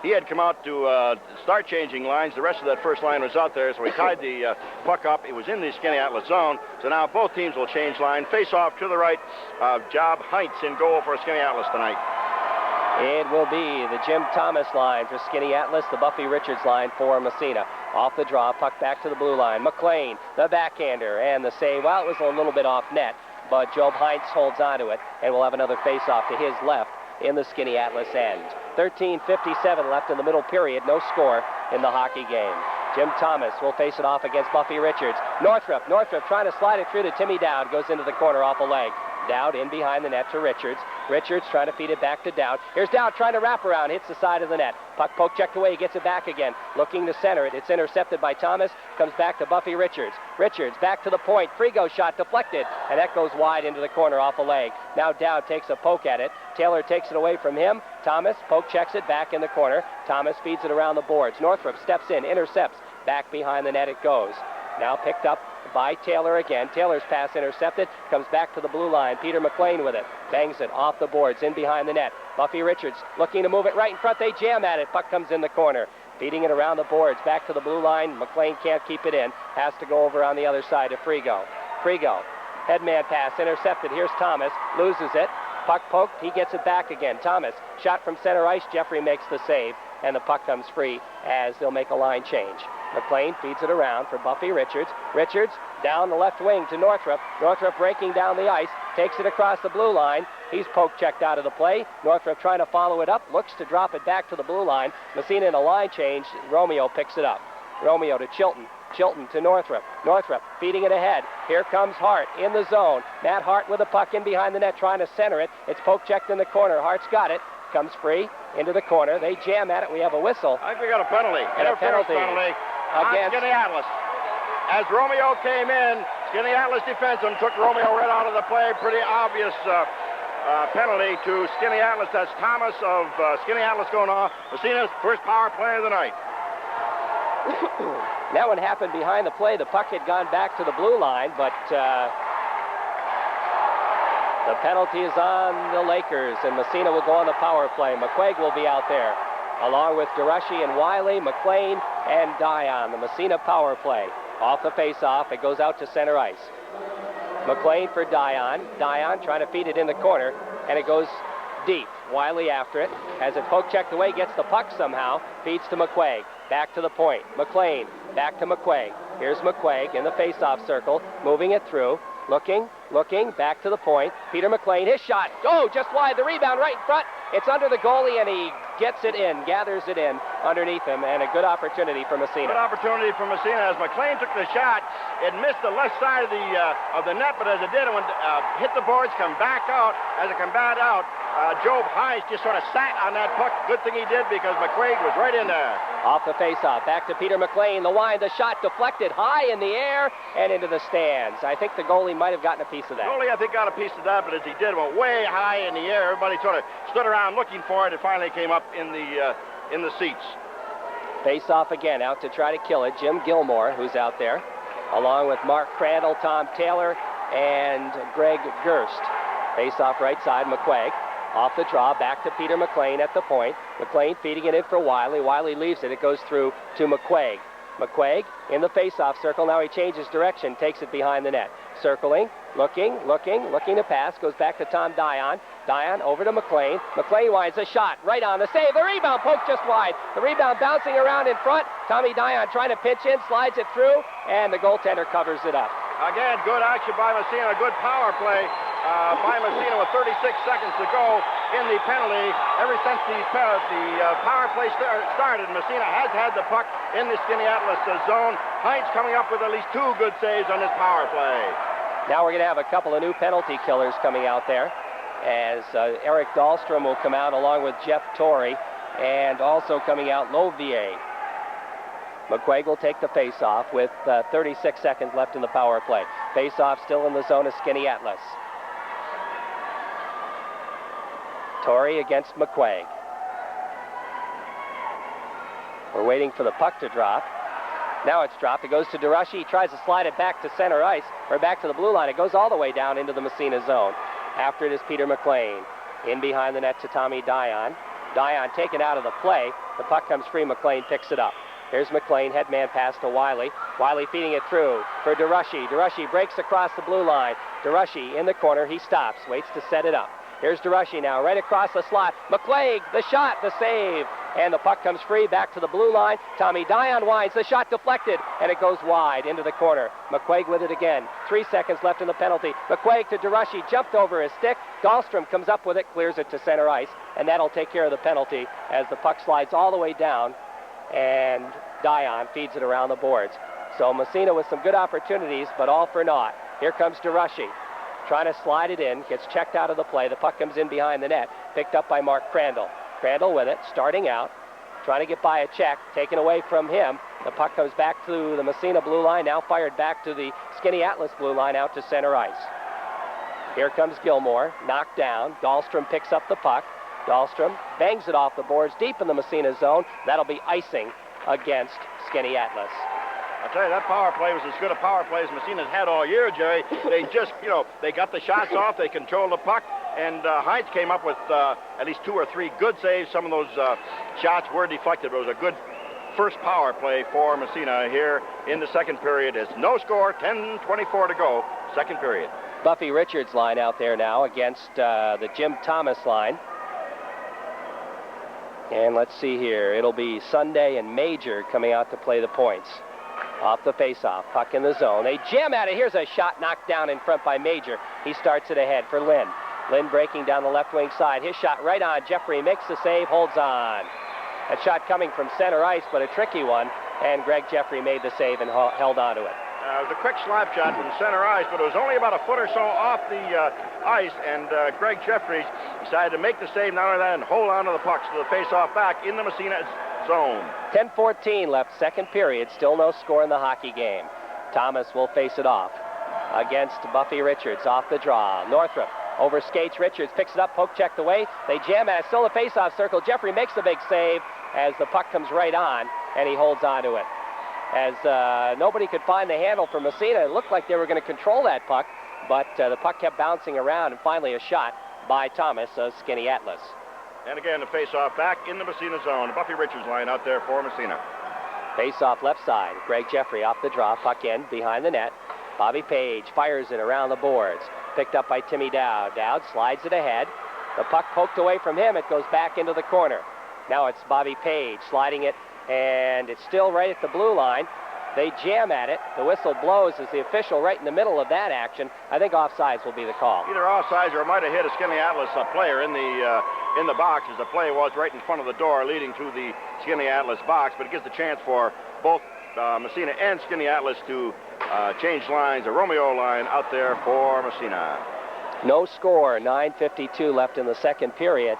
he had come out to start changing lines. The rest of that first line was out there, so he tied the puck up. It was in the Skaneateles zone. So now both teams will change line. Face-off to the right. Job Heinz in goal for Skaneateles tonight. It will be the Jim Thomas line for Skaneateles, the Buffy Richards line for Massena. Off the draw, puck back to the blue line. McLean, the backhander, and the save. Well, it was a little bit off net, but Job Heinz holds onto it, and we'll have another face-off to his left in the Skaneateles end. 13:57 left in the middle period. No score in the hockey game. Jim Thomas will face it off against Buffy Richards. Northrup trying to slide it through to Timmy Dowd. Goes into the corner off a leg. Dowd in behind the net to Richards. Richards trying to feed it back to Dowd. Here's Dowd trying to wrap around. Hits the side of the net. Puck poke checked away. He gets it back again. Looking to center it. It's intercepted by Thomas. Comes back to Buffy Richards. Richards back to the point. Frigo shot deflected. And that goes wide into the corner off a leg. Now Dowd takes a poke at it. Taylor takes it away from him. Thomas poke checks it back in the corner. Thomas feeds it around the boards. Northrup steps in. Intercepts. Back behind the net it goes. Now picked up by Taylor again. Taylor's pass intercepted. Comes back to the blue line. Peter McLean with it. Bangs it off the boards. In behind the net. Buffy Richards looking to move it right in front. They jam at it. Puck comes in the corner. Feeding it around the boards. Back to the blue line. McLean can't keep it in. Has to go over on the other side to Frigo. Frigo. Headman pass intercepted. Here's Thomas. Loses it. Puck poked. He gets it back again. Thomas. Shot from center ice. Jeffrey makes the save. And the puck comes free as they'll make a line change. McLean feeds it around for Buffy Richards. Richards down the left wing to Northrup. Northrup breaking down the ice. Takes it across the blue line. He's poke checked out of the play. Northrup trying to follow it up. Looks to drop it back to the blue line. Massena in a line change. Romeo picks it up. Romeo to Chilton. Chilton to Northrup. Northrup feeding it ahead. Here comes Hart in the zone. Matt Hart with a puck in behind the net trying to center it. It's poke checked in the corner. Hart's got it. Comes free into the corner. They jam at it. We have a whistle. I think we got a penalty. And a penalty against Skaneateles. As Romeo came in, Skaneateles defenseman took Romeo right out of the play. Pretty obvious penalty to Skaneateles. That's Thomas of Skaneateles going off. Massena's first power play of the night. That one happened behind the play. The puck had gone back to the blue line, but the penalty is on the Lakers, and Massena will go on the power play. McQuaig will be out there, along with DeRushy and Wiley, McLean, and Dion. The Massena power play. Off the face-off, it goes out to center ice. McLean for Dion. Dion trying to feed it in the corner, and it goes deep. Wiley after it. Has it poke checked away, gets the puck somehow. Feeds to McQuaig. Back to the point. McLean, back to McQuaig. Here's McQuaig in the face-off circle, moving it through. Looking, back to the point. Peter McLean, his shot. Oh, just wide. The rebound right in front. It's under the goalie, and he gets it in, gathers it in. underneath him, and a good opportunity for Massena. Good opportunity for Massena as McLean took the shot. It missed the left side of the net, but as it did, it went, hit the boards, come back out. As it come back out, Job Hines just sort of sat on that puck. Good thing he did because McQuaig was right in there. Off the faceoff, back to Peter McLean. The wind, the shot deflected high in the air and into the stands. I think the goalie might have gotten a piece of that. Goalie, I think, got a piece of that, but as he did, went way high in the air. Everybody sort of stood around looking for it. It finally came up in the seats. Face-off again, out to try to kill it. Jim Gilmore, who's out there, along with Mark Crandall, Tom Taylor, and Greg Gerst. Face-off right side, McQuaig. Off the draw, back to Peter McLean at the point. McLean feeding it in for Wiley. Wiley leaves it. It goes through to McQuaig. McQuaig in the face-off circle. Now he changes direction, takes it behind the net. Circling, looking to pass. Goes back to Tom Dion. Dion over to McLean. McLean winds a shot right on the save. The rebound poked just wide. The rebound bouncing around in front. Tommy Dion trying to pinch in, slides it through, and the goaltender covers it up. Again, good action by Massena. Good power play by Massena with 36 seconds to go in the penalty. Ever since the power play started, Massena has had the puck in the Skaneateles zone. Hines coming up with at least 2 good saves on this power play. Now we're going to have a couple of new penalty killers coming out there, as Eric Dahlstrom will come out along with Jeff Torrey, and also coming out Lovier. McQuaig will take the face-off with 36 seconds left in the power play. Face-off still in the zone of Skaneateles. Torrey against McQuaig. We're waiting for the puck to drop. Now it's dropped. It goes to DeRushy. He tries to slide it back to center ice, or back to the blue line. It goes all the way down into the Massena zone. After it is Peter McLean. In behind the net to Tommy Dion. Dion taken out of the play. The puck comes free. McLean picks it up. Here's McLean, headman pass to Wiley. Wiley feeding it through for DeRushy. DeRushy breaks across the blue line. DeRushy in the corner. He stops, waits to set it up. Here's DeRushy now, right across the slot. McQuaig, the shot, the save. And the puck comes free back to the blue line. Tommy Dion winds, the shot deflected, and it goes wide into the corner. McQuaig with it again. 3 seconds left in the penalty. McQuaig to DeRushy, jumped over his stick. Dahlstrom comes up with it, clears it to center ice, and that'll take care of the penalty as the puck slides all the way down, and Dion feeds it around the boards. So Massena with some good opportunities, but all for naught. Here comes DeRushy, trying to slide it in, gets checked out of the play. The puck comes in behind the net, picked up by Mark Crandall. Crandall with it, starting out, trying to get by a check, taken away from him. The puck comes back to the Massena blue line, now fired back to the Skaneateles blue line out to center ice. Here comes Gilmore, knocked down. Dahlstrom picks up the puck. Dahlstrom bangs it off the boards deep in the Massena zone. That'll be icing against Skaneateles. I'll tell you, that power play was as good a power play as Massena's had all year, Jerry. They just, they got the shots off, they controlled the puck, and Hines came up with at least 2 or 3 good saves. Some of those shots were deflected, but it was a good first power play for Massena here in the second period. It's no score, 10:24 to go, second period. Buffy Richards line out there now against the Jim Thomas line. And let's see here. It'll be Sunday and Major coming out to play the points. Off the faceoff, puck in the zone. They jam at it. Here's a shot knocked down in front by Major. He starts it ahead for Lynn. Lynn breaking down the left wing side. His shot right on. Jeffrey makes the save, holds on. A shot coming from center ice, but a tricky one. And Greg Jeffrey made the save and held on to it. It was a quick slap shot from center ice, but it was only about a foot or so off the ice, and Greg Jeffries decided to make the save, not only that, and hold on to the puck, so the face-off back in the Massena zone. 10:14 left, second period, still no score in the hockey game. Thomas will face it off against Buffy Richards, off the draw. Northrup over skates, Richards picks it up, poke checked away. They jam at it, still the face-off circle. Jeffrey makes the big save as the puck comes right on, and he holds on to it. As nobody could find the handle for Massena, it looked like they were going to control that puck, but the puck kept bouncing around, and finally a shot by Thomas of Skaneateles. And again, the face-off back in the Massena zone. Buffy Richards line out there for Massena. Face-off left side. Greg Jeffrey off the draw, puck in behind the net. Bobby Page fires it around the boards. Picked up by Timmy Dowd. Dowd slides it ahead. The puck poked away from him. It goes back into the corner. Now it's Bobby Page sliding it, and it's still right at the blue line. They jam at it. The whistle blows as the official right in the middle of that action. I think offsides will be the call. Either offsides or it might have hit a Skaneateles player in the box, as the play was right in front of the door leading to the Skaneateles box. But it gives the chance for both Massena and Skaneateles to change lines. A Romeo line out there for Massena. No score. 9:52 left in the second period.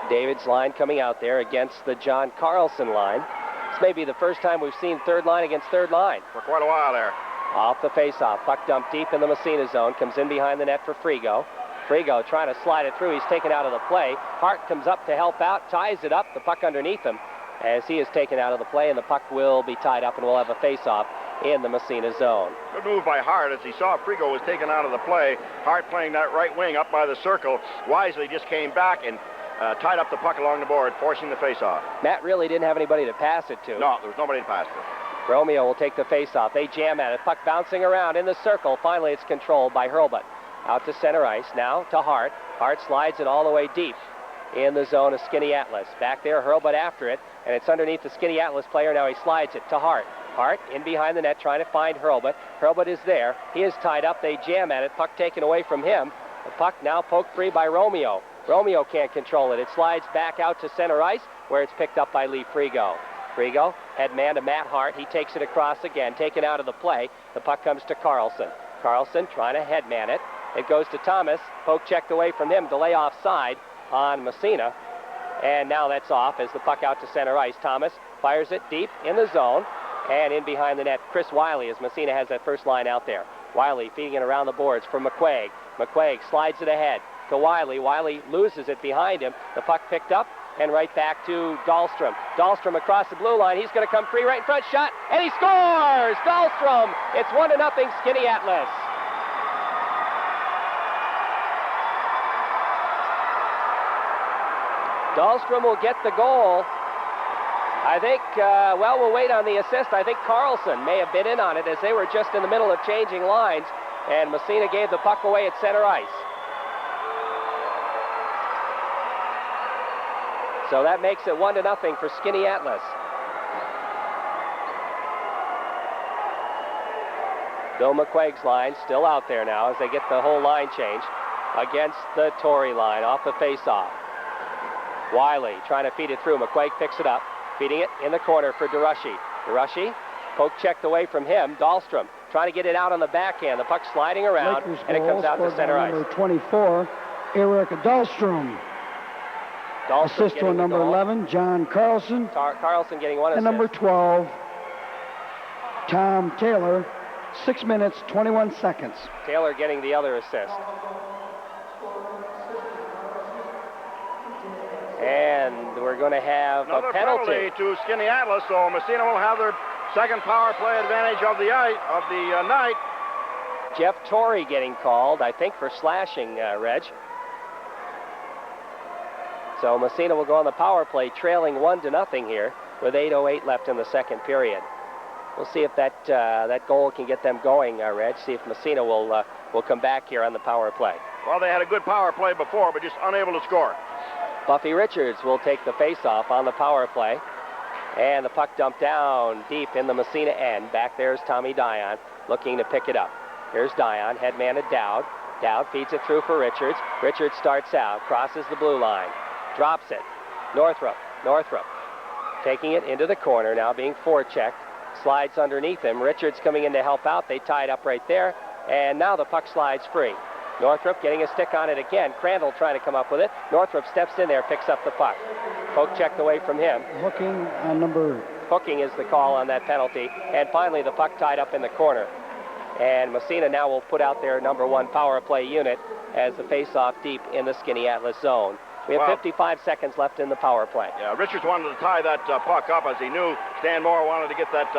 David's line coming out there against the John Carlson line. This may be the first time we've seen third line against third line. For quite a while there. Off the face-off. Puck dumped deep in the Massena zone. Comes in behind the net for Frigo. Frigo trying to slide it through. He's taken out of the play. Hart comes up to help out. Ties it up. The puck underneath him as he is taken out of the play. And the puck will be tied up and we'll have a face-off in the Massena zone. Good move by Hart as he saw Frigo was taken out of the play. Hart playing that right wing up by the circle. Wisely just came back and tied up the puck along the board, forcing the face-off. Matt really didn't have anybody to pass it to. No, there was nobody to pass it. Romeo will take the face-off. They jam at it. Puck bouncing around in the circle. Finally, it's controlled by Hurlbut. Out to center ice. Now to Hart. Hart slides it all the way deep in the zone of Skaneateles. Back there, Hurlbut after it, and it's underneath the Skaneateles player. Now he slides it to Hart. Hart in behind the net trying to find Hurlbut. Hurlbut is there. He is tied up. They jam at it. Puck taken away from him. The puck now poked free by Romeo. Romeo can't control it. It slides back out to center ice where it's picked up by Lee Frigo. Frigo, head man to Matt Hart. He takes it across again, taken out of the play. The puck comes to Carlson. Carlson trying to head man it. It goes to Thomas. Poke checked away from him. Delay offside on Massena. And now that's off as the puck out to center ice. Thomas fires it deep in the zone. And in behind the net, Chris Wiley as Massena has that first line out there. Wiley feeding it around the boards for McQuaig. McQuaig slides it ahead to Wiley. Wiley loses it behind him. The puck picked up and right back to Dahlstrom. Dahlstrom across the blue line. He's going to come free right in front. Shot, and he scores! Dahlstrom! It's 1-0 Skaneateles. Dahlstrom will get the goal. I think, we'll wait on the assist. I think Carlson may have been in on it as they were just in the middle of changing lines, and Massena gave the puck away at center ice. So that makes it 1-0 for Skaneateles. Bill McQuaig's line still out there now as they get the whole line changed against the Torrey line off the face-off. Wiley trying to feed it through. McQuaig picks it up, feeding it in the corner for DeRushy. DeRushy, poke checked away from him. Dahlstrom trying to get it out on the backhand. The puck sliding around, Lakers and it comes out to center ice. Number 24, Eric Dahlstrom. Assist to number 11, John Carlson. Carlson getting one assist. And number 12, Tom Taylor. 6 minutes, 21 seconds. Taylor getting the other assist. And we're going to have another a penalty to Skaneateles, so Massena will have their second power play advantage of the night. Jeff Torrey getting called, I think, for slashing, Reg. So Massena will go on the power play, trailing 1-0 here with 8:08 left in the second period. We'll see if that goal can get them going, Reg. See if Massena will come back here on the power play. Well, they had a good power play before, but just unable to score. Buffy Richards will take the face-off on the power play. And the puck dumped down deep in the Massena end. Back there's Tommy Dion looking to pick it up. Here's Dion, head man to Dowd. Dowd feeds it through for Richards. Richards starts out, crosses the blue line, drops it. Northrup taking it into the corner, now being forechecked. Slides underneath him. Richards coming in to help out. They tie it up right there. And now the puck slides free. Northrup getting a stick on it again. Crandall trying to come up with it. Northrup steps in there, picks up the puck. Poke checked away from him. Hooking is the call on that penalty. And finally the puck tied up in the corner. And Massena now will put out their number 1 power play unit as the face-off deep in the Skaneateles zone. We have 55 seconds left in the power play. Yeah, Richards wanted to tie that puck up as he knew Stan Moore wanted to get that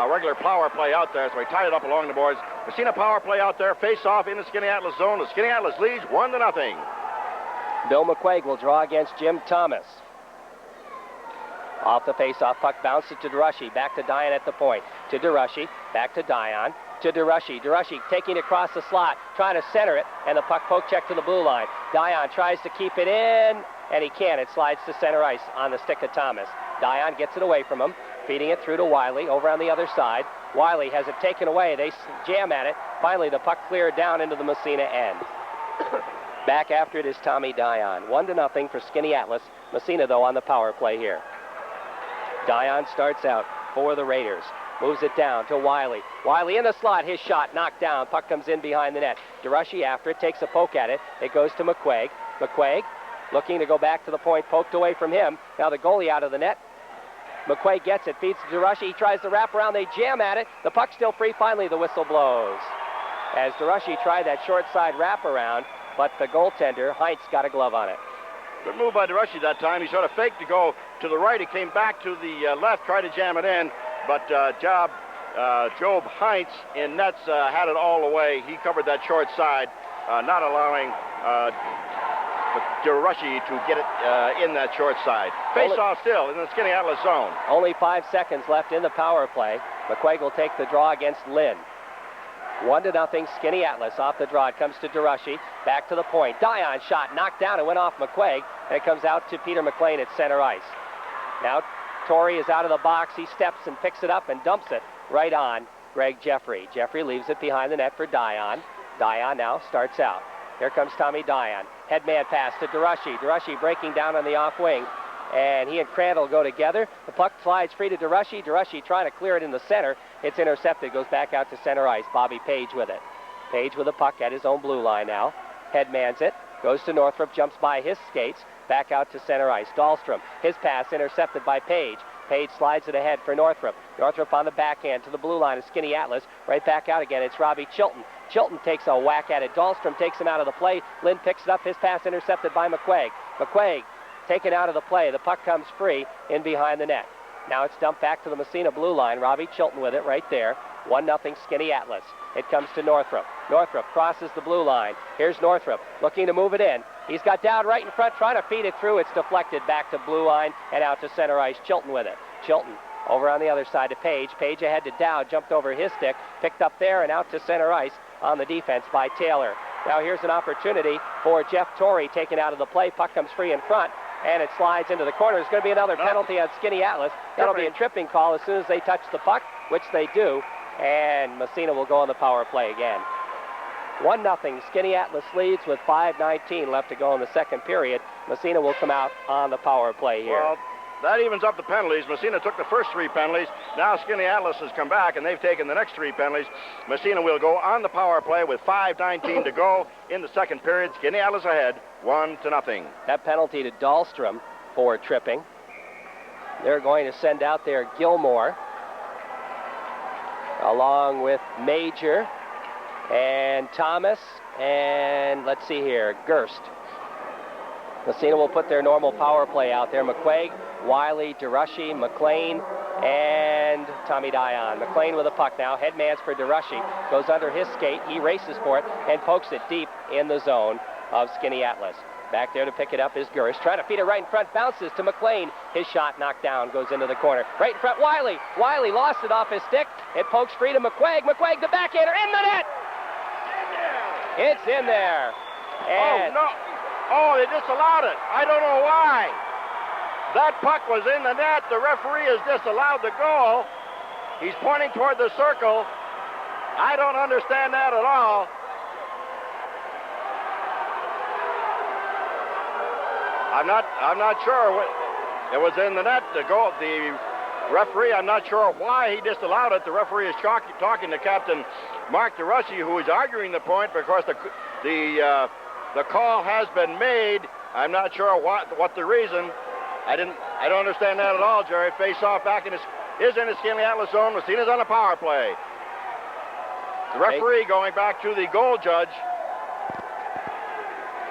regular power play out there, so he tied it up along the boards. Massena power play out there, face-off in the Skaneateles zone. The Skaneateles leads 1-0. Bill McQuaig will draw against Jim Thomas. Off the face-off, puck bounces to DeRushy. Back to Dion at the point. To DeRushy, back to Dion. To DeRushy. DeRushy taking it across the slot, trying to center it, and the puck poke check to the blue line. Dion tries to keep it in, and he can. It slides to center ice on the stick of Thomas. Dion gets it away from him, feeding it through to Wiley over on the other side. Wiley has it taken away. They jam at it. Finally, the puck cleared down into the Massena end. Back after it is Tommy Dion. 1-0 for Skaneateles. Massena, though, on the power play here. Dion starts out for the Raiders. Moves it down to Wiley. Wiley in the slot. His shot knocked down. Puck comes in behind the net. DeRushy after it. Takes a poke at it. It goes to McQuaig. McQuaig looking to go back to the point. Poked away from him. Now the goalie out of the net. McQuaig gets it. Feeds to DeRushy. He tries to wrap around. They jam at it. The puck's still free. Finally, the whistle blows. As DeRushy tried that short side wraparound, but the goaltender, Heinz, got a glove on it. Good move by DeRushy that time. He sort of faked to go to the right. He came back to the left, tried to jam it in, but Job Heinz in nets had it all the way. He covered that short side, not allowing DeRushy to get it in that short side. Face-off still in the Skaneateles zone. Only 5 seconds left in the power play. McQuaig will take the draw against Lynn. 1-0, Skaneateles off the draw. It comes to DeRushy. Back to the point. Dion shot knocked down and went off McQuaig. And it comes out to Peter McLean at center ice. Now Torrey is out of the box. He steps and picks it up and dumps it right on Greg Jeffrey. Jeffrey leaves it behind the net for Dion. Dion now starts out. Here comes Tommy Dion. Headman pass to DeRushy. DeRushy breaking down on the off wing. And he and Crandall go together. The puck slides free to DeRushy. DeRushy trying to clear it in the center. It's intercepted. Goes back out to center ice. Bobby Page with it. Page with the puck at his own blue line now. Headmans it. Goes to Northrup. Jumps by his skates. Back out to center ice. Dahlstrom. His pass intercepted by Page. Page slides it ahead for Northrup. Northrup on the backhand to the blue line of Skaneateles. Right back out again. It's Robbie Chilton. Chilton takes a whack at it. Dahlstrom takes him out of the play. Lynn picks it up. His pass intercepted by McQuaig. McQuaig taken out of the play. The puck comes free in behind the net. Now it's dumped back to the Massena blue line. Robbie Chilton with it right there. 1-0 Skaneateles. It comes to Northrup. Northrup crosses the blue line. Here's Northrup looking to move it in. He's got Dowd right in front trying to feed it through. It's deflected back to blue line and out to center ice. Chilton with it. Chilton over on the other side to Page. Page ahead to Dowd. Jumped over his stick. Picked up there and out to center ice on the defense by Taylor. Now here's an opportunity for Jeff Torrey taken out of the play. Puck comes free in front. And it slides into the corner. There's going to be another penalty on Skaneateles. That'll be a tripping call as soon as they touch the puck, which they do. And Massena will go on the power play again. 1-0. Skaneateles leads with 5:19 left to go in the second period. Massena will come out on the power play here. Well, that evens up the penalties. Massena took the first 3 penalties. Now Skaneateles has come back, and they've taken the next 3 penalties. Massena will go on the power play with 5:19 to go in the second period. Skaneateles ahead, 1-0. That penalty to Dahlstrom for tripping. They're going to send out there Gilmore, along with Major and Thomas, and let's see here, Gerst. Massena will put their normal power play out there. McQuaig, Wiley, DeRushy, McLean, and Tommy Dion. McLean with the puck now. Headmans for DeRushy. Goes under his skate. He races for it and pokes it deep in the zone of Skaneateles. Back there to pick it up is Gerst. Trying to feed it right in front. Bounces to McLean. His shot knocked down. Goes into the corner. Right in front. Wiley. Wiley lost it off his stick. It pokes free to McQuaig. McQuaig the backhander in the net. It's in there. And oh, no. Oh, they disallowed it. I don't know why. That puck was in the net. The referee has disallowed the goal. He's pointing toward the circle. I don't understand that at all. I'm not sure what it was in the net. The referee, I'm not sure why he disallowed it. The referee is talking to Captain Mark DeRushy, who is arguing the point because the call has been made. I'm not sure what the reason. I don't understand that at all, Jerry. Face off back is in the Skaneateles zone. Massena's on a power play. The referee going back to the goal judge,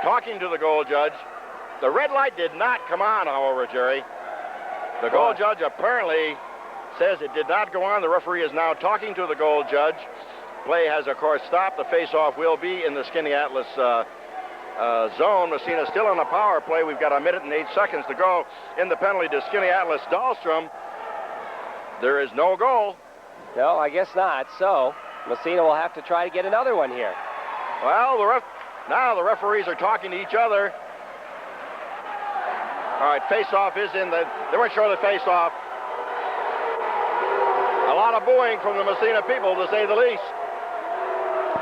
talking to the goal judge. The red light did not come on, however, Jerry. The goal judge apparently says it did not go on. The referee is now talking to the goal judge. Play has, of course, stopped. The face-off will be in the Skaneateles zone. Massena still on the power play. We've got 1 minute and 8 seconds to go in the penalty to Skaneateles. Dahlstrom. There is no goal. No, I guess not. So Massena will have to try to get another one here. Well, now the referees are talking to each other. All right, face-off is in the... They weren't sure of the face-off. A lot of booing from the Massena people, to say the least.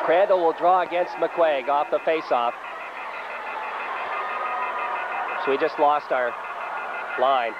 Crandall will draw against McQuaig off the face-off. So we just lost our line.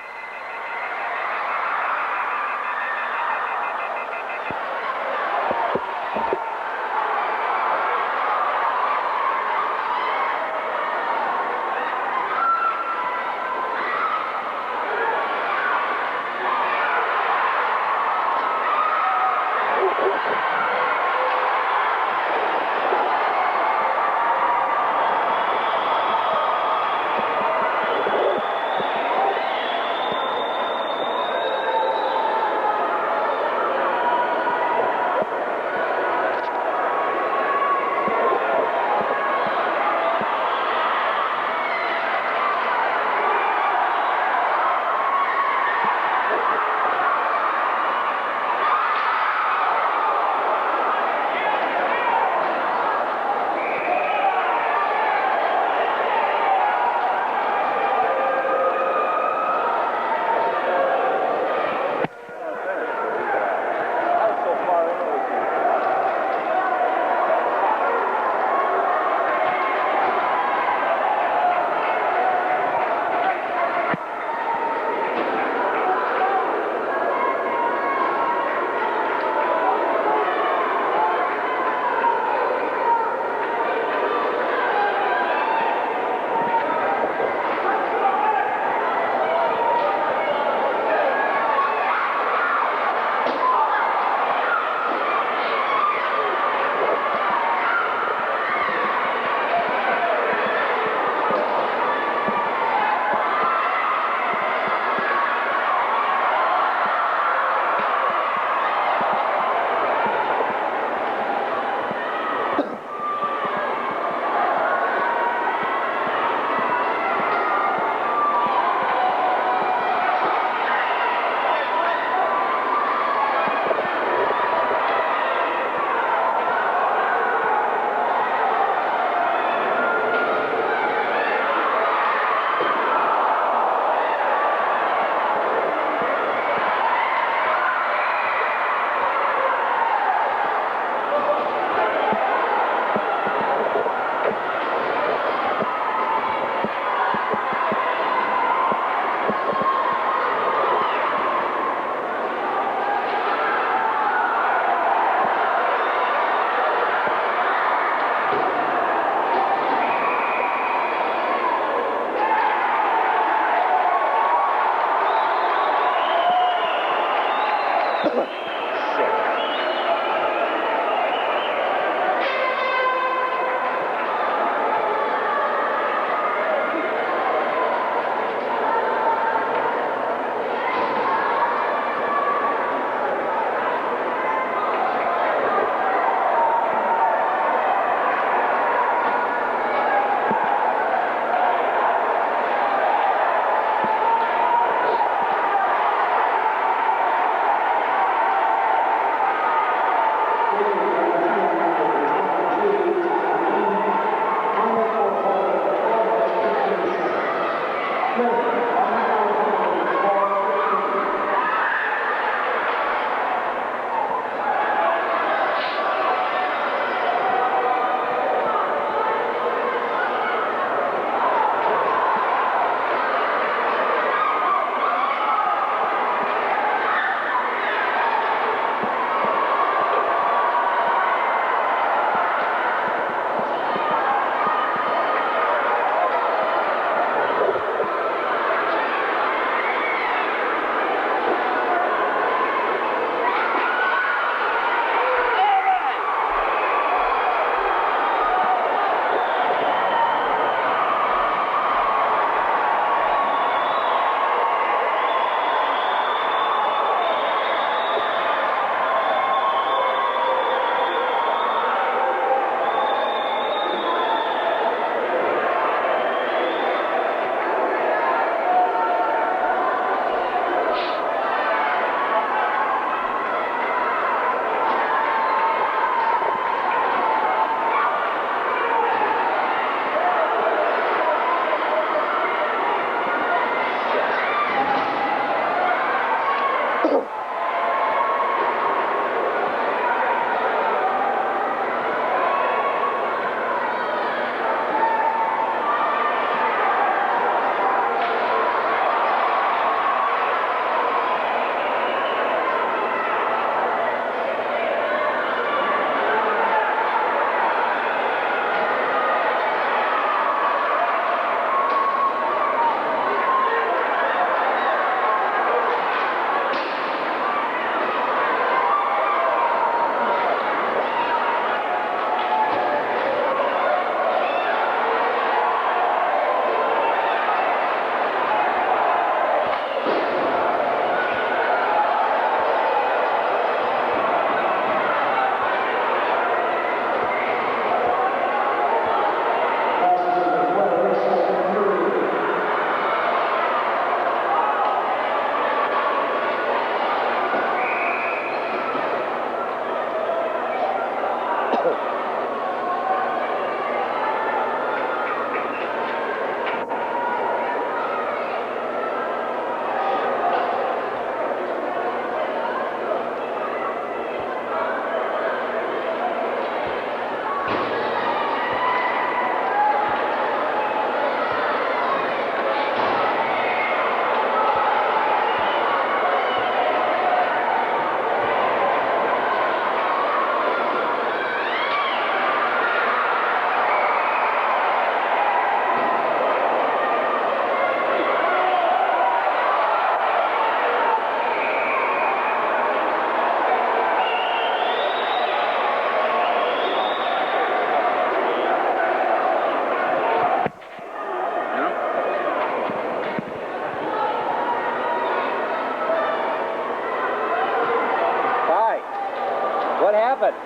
happened?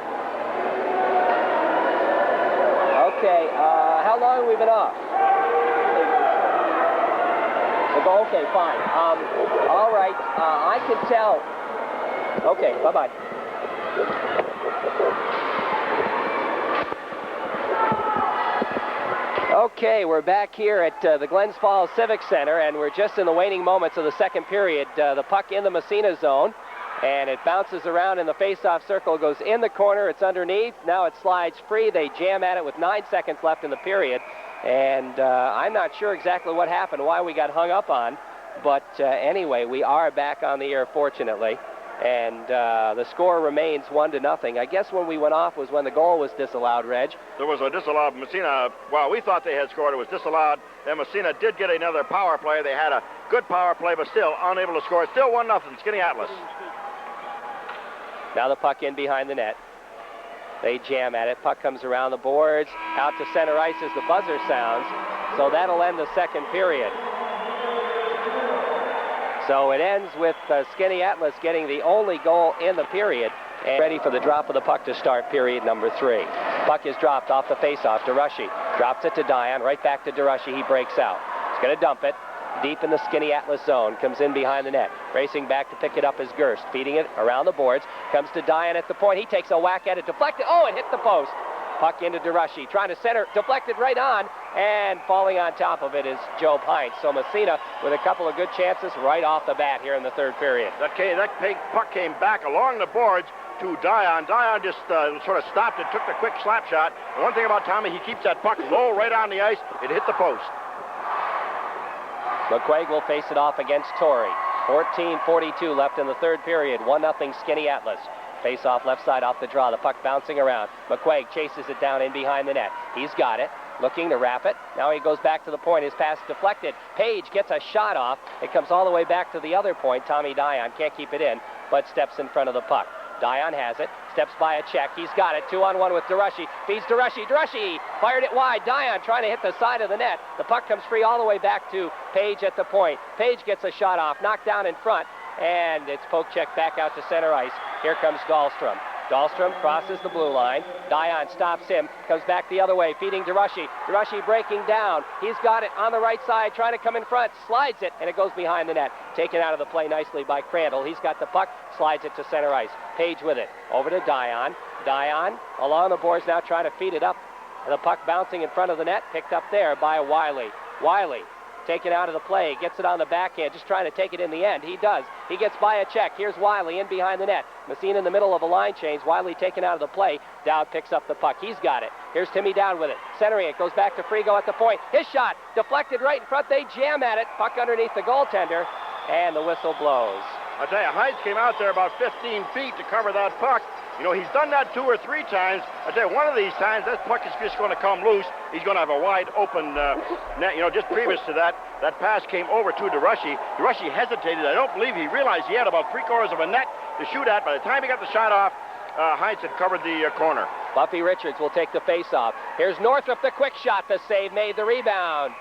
Okay, how long have we been off? Okay, fine. All right, I can tell. Okay, bye-bye. Okay, we're back here at the Glens Falls Civic Center, and we're just in the waning moments of the second period. The puck in the Massena zone, and it bounces around in the face-off circle, goes in the corner, it's underneath. Now it slides free. They jam at it with 9 seconds left in the period, and I'm not sure exactly what happened, why we got hung up on, but anyway, we are back on the air, fortunately. And the score remains 1-0. I guess when we went off was when the goal was disallowed, Reg. There was a disallowed. Massena, well, we thought they had scored. It was disallowed. Then Massena did get another power play. They had a good power play, but still unable to score. Still 1-0, Skaneateles. Now the puck in behind the net. They jam at it. Puck comes around the boards, out to center ice as the buzzer sounds. So that'll end the second period. So it ends with Skaneateles getting the only goal in the period and ready for the drop of the puck to start period number 3. Puck is dropped off the faceoff. DeRushy drops it to Dion, right back to DeRushy. He breaks out. He's going to dump it deep in the Skaneateles zone. Comes in behind the net. Racing back to pick it up is Gerst. Feeding it around the boards. Comes to Dion at the point. He takes a whack at it. Deflected. Oh, it hit the post. Puck into DeRushy, trying to center, deflected right on, and falling on top of it is Joe Heinz. So Massena with a couple of good chances right off the bat here in the third period. That puck came back along the boards to Dion. Dion just sort of stopped it, took the quick slap shot. The one thing about Tommy, he keeps that puck low right on the ice. It hit the post. McQuaig will face it off against Torrey. 14:42 left in the third period. 1-0 Skaneateles. Face off left side off the draw. The puck bouncing around. McQuaig chases it down in behind the net. He's got it. Looking to wrap it. Now he goes back to the point. His pass deflected. Page gets a shot off. It comes all the way back to the other point. Tommy Dion can't keep it in, but steps in front of the puck. Dion has it. Steps by a check. He's got it. 2-on-1 with DeRushy. Feeds DeRushy. DeRushy fired it wide. Dion trying to hit the side of the net. The puck comes free all the way back to Page at the point. Page gets a shot off. Knocked down in front. And it's poke check back out to center ice. Here comes Dahlstrom. Dahlstrom crosses the blue line. Dion stops him. Comes back the other way, feeding DeRushy. DeRushy breaking down. He's got it on the right side, trying to come in front. Slides it, and it goes behind the net. Taken out of the play nicely by Crandall. He's got the puck. Slides it to center ice. Page with it. Over to Dion. Dion along the boards now trying to feed it up. The puck bouncing in front of the net. Picked up there by Wiley. Wiley taken out of the play, gets it on the backhand, just trying to take it in the end. He does. He gets by a check. Here's Wiley in behind the net. Massena in the middle of a line change. Wiley taken out of the play. Dowd picks up the puck. He's got it. Here's Timmy Dowd with it. Centering it. Goes back to Frigo at the point. His shot deflected right in front. They jam at it. Puck underneath the goaltender, and the whistle blows. I tell you, Heinz came out there about 15 feet to cover that puck. You know, he's done that 2 or 3 times. I tell you, one of these times, that puck is just going to come loose. He's going to have a wide open net. You know, just previous to that, that pass came over to DeRushy. DeRushy hesitated. I don't believe he realized he had about 3/4 of a net to shoot at. By the time he got the shot off, Heinz had covered the corner. Buffy Richards will take the face-off. Here's Northrup, the quick shot. The save made the rebound.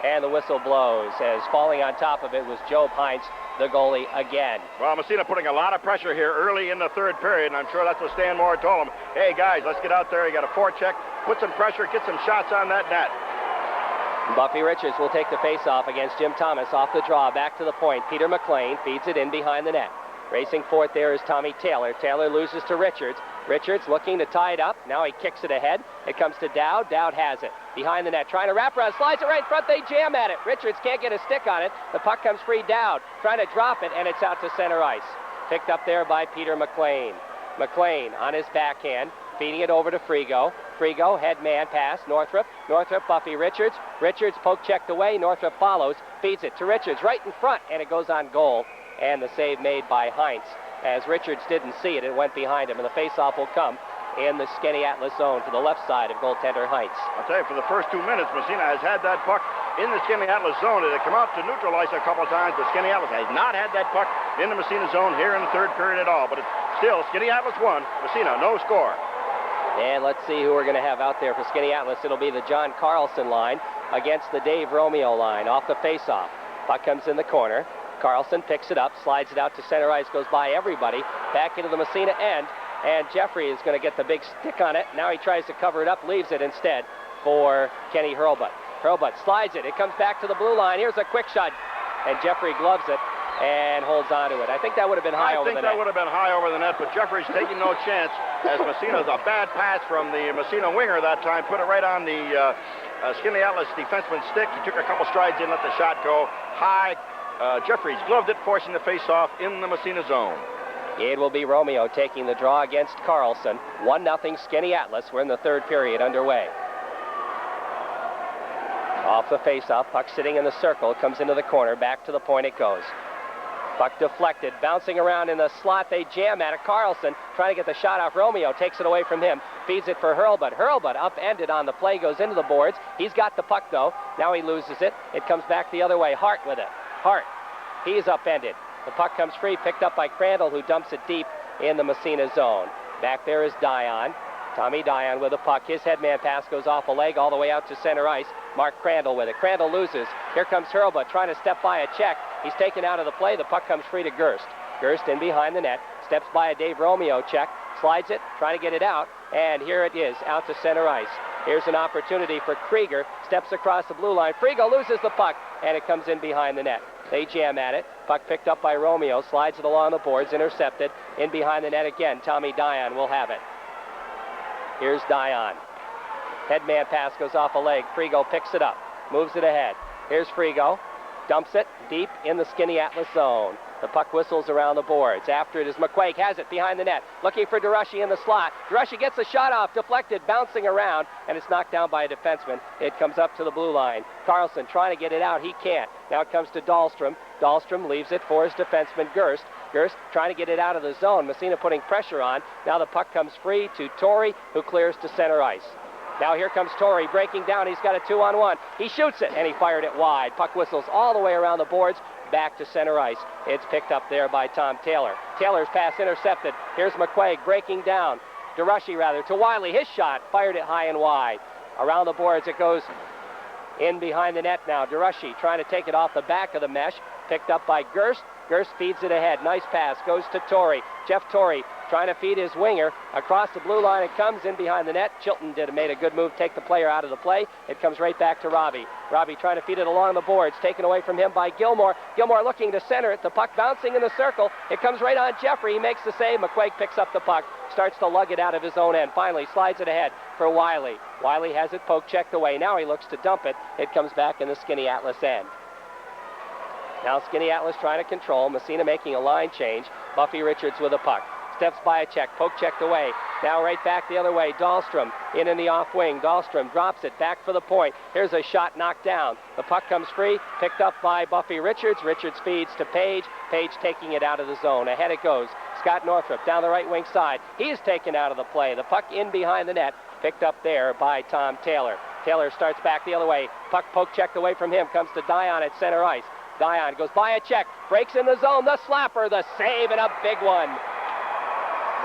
And the whistle blows as falling on top of it was Joe Heinz, the goalie, again. Well, Massena putting a lot of pressure here early in the third period, and I'm sure that's what Stan Moore told him. Hey, guys, let's get out there. You got a forecheck, put some pressure, get some shots on that net. Buffy Richards will take the face-off against Jim Thomas off the draw, back to the point. Peter McLean feeds it in behind the net. Racing fourth there is Tommy Taylor. Taylor loses to Richards. Richards looking to tie it up. Now he kicks it ahead. It comes to Dowd. Dowd has it. Behind the net, trying to wrap around. Slides it right in front. They jam at it. Richards can't get a stick on it. The puck comes free. Dowd trying to drop it, and it's out to center ice. Picked up there by Peter McLean. McLean on his backhand, feeding it over to Frigo. Frigo, head man pass. Northrup. Northrup, Buffy Richards. Richards poke checked away. Northrup follows. Feeds it to Richards right in front, and it goes on goal. And the save made by Heinz. As Richards didn't see it, it went behind him, and the faceoff will come in the Skaneateles zone to the left side of goaltender Heinz. I'll tell you, for the first 2 minutes, Massena has had that puck in the Skaneateles zone. It had come out to neutralize a couple of times, but Skaneateles has not had that puck in the Massena zone here in the third period at all. But it's still Skaneateles 1, Massena no score. And let's see who we're going to have out there for Skaneateles. It'll be the John Carlson line against the Dave Romeo line off the faceoff. Puck comes in the corner. Carlson picks it up, slides it out to center ice, goes by everybody, back into the Massena end, and Jeffrey is going to get the big stick on it. Now he tries to cover it up, leaves it instead for Kenny Hurlbut. Hurlbut slides it. It comes back to the blue line. Here's a quick shot, and Jeffrey gloves it and holds onto it. I think that would have been high over the net. I think that would have been high over the net, but Jeffrey's taking no chance, as Massena's a bad pass from the Massena winger that time. Put it right on the Skaneateles defenseman's stick. He took a couple strides in, let the shot go high. Jeffries gloved it, forcing the face-off in the Massena zone. It will be Romeo taking the draw against Carlson. 1-0 Skaneateles. We're in the third period underway. Off the face-off, puck sitting in the circle, comes into the corner, back to the point it goes. Puck deflected, bouncing around in the slot. They jam at it. Carlson trying to get the shot off. Romeo takes it away from him, feeds it for Hurlbut. Hurlbut upended on the play, goes into the boards. He's got the puck, though. Now he loses it. It comes back the other way. Hart with it. Hart, he's upended. The puck comes free, picked up by Crandall, who dumps it deep in the Massena zone. Back there is Dion. Tommy Dion with the puck. His headman pass goes off a leg all the way out to center ice. Mark Crandall with it. Crandall loses. Here comes Hurlbut trying to step by a check. He's taken out of the play. The puck comes free to Gerst. Gerst in behind the net. Steps by a Dave Romeo check. Slides it, trying to get it out. And here it is, out to center ice. Here's an opportunity for Krieger. Steps across the blue line. Frigo loses the puck, and it comes in behind the net. They jam at it. Puck picked up by Romeo. Slides it along the boards. Intercepted. In behind the net again. Tommy Dion will have it. Here's Dion. Headman pass goes off a leg. Frigo picks it up. Moves it ahead. Here's Frigo. Dumps it deep in the Skaneateles zone. The puck whistles around the boards. After it is McQuaig. Has it behind the net. Looking for DeRushy in the slot. DeRushy gets a shot off. Deflected. Bouncing around. And it's knocked down by a defenseman. It comes up to the blue line. Carlson trying to get it out. He can't. Now it comes to Dahlstrom. Dahlstrom leaves it for his defenseman Gerst. Gerst trying to get it out of the zone. Massena putting pressure on. Now the puck comes free to Torrey, who clears to center ice. Now here comes Torrey breaking down. He's got a 2-on-1. He shoots it, and he fired it wide. Puck whistles all the way around the boards, back to center ice. It's picked up there by Tom Taylor. Taylor's pass intercepted. Here's McQuaig breaking down. DeRushy, rather, to Wiley. His shot, fired it high and wide. Around the boards it goes in behind the net now. DeRushy trying to take it off the back of the mesh. Picked up by Gerst. Gerst feeds it ahead. Nice pass. Goes to Torrey. Jeff Torrey trying to feed his winger. Across the blue line it comes in behind the net. Chilton made a good move, take the player out of the play. It comes right back to Robbie. Robbie trying to feed it along the boards. Taken away from him by Gilmore. Gilmore looking to center it. The puck bouncing in the circle. It comes right on Jeffrey. He makes the save. McQuaig picks up the puck. Starts to lug it out of his own end. Finally slides it ahead for Wiley. Wiley has it poke checked away. Now he looks to dump it. It comes back in the Skaneateles end. Now Skaneateles trying to control. Massena making a line change. Buffy Richards with a puck. Steps by a check. Poke checked away. Now right back the other way. Dahlstrom in the off wing. Dahlstrom drops it back for the point. Here's a shot knocked down. The puck comes free. Picked up by Buffy Richards. Richards feeds to Page. Page taking it out of the zone. Ahead it goes. Scott Northrup down the right wing side. He's taken out of the play. The puck in behind the net. Picked up there by Tom Taylor. Taylor starts back the other way. Puck poke checked away from him. Comes to Dion at center ice. Dion goes by a check. Breaks in the zone. The slapper. The save, and a big one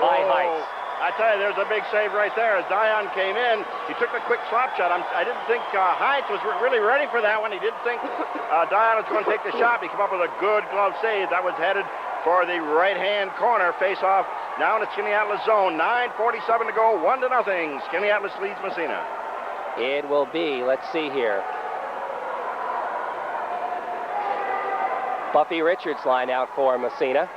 by Heitz. I tell you, there's a big save right there. As Dion came in, he took a quick slap shot. I didn't think Heitz was really ready for that one. He didn't think Dion was going to take the shot. He came up with a good glove save. That was headed for the right-hand corner. Face-off now in the Skaneateles zone. 9:47 to go. 1-0. Skaneateles leads Massena. It will be, let's see here, Buffy Richards line out for Massena.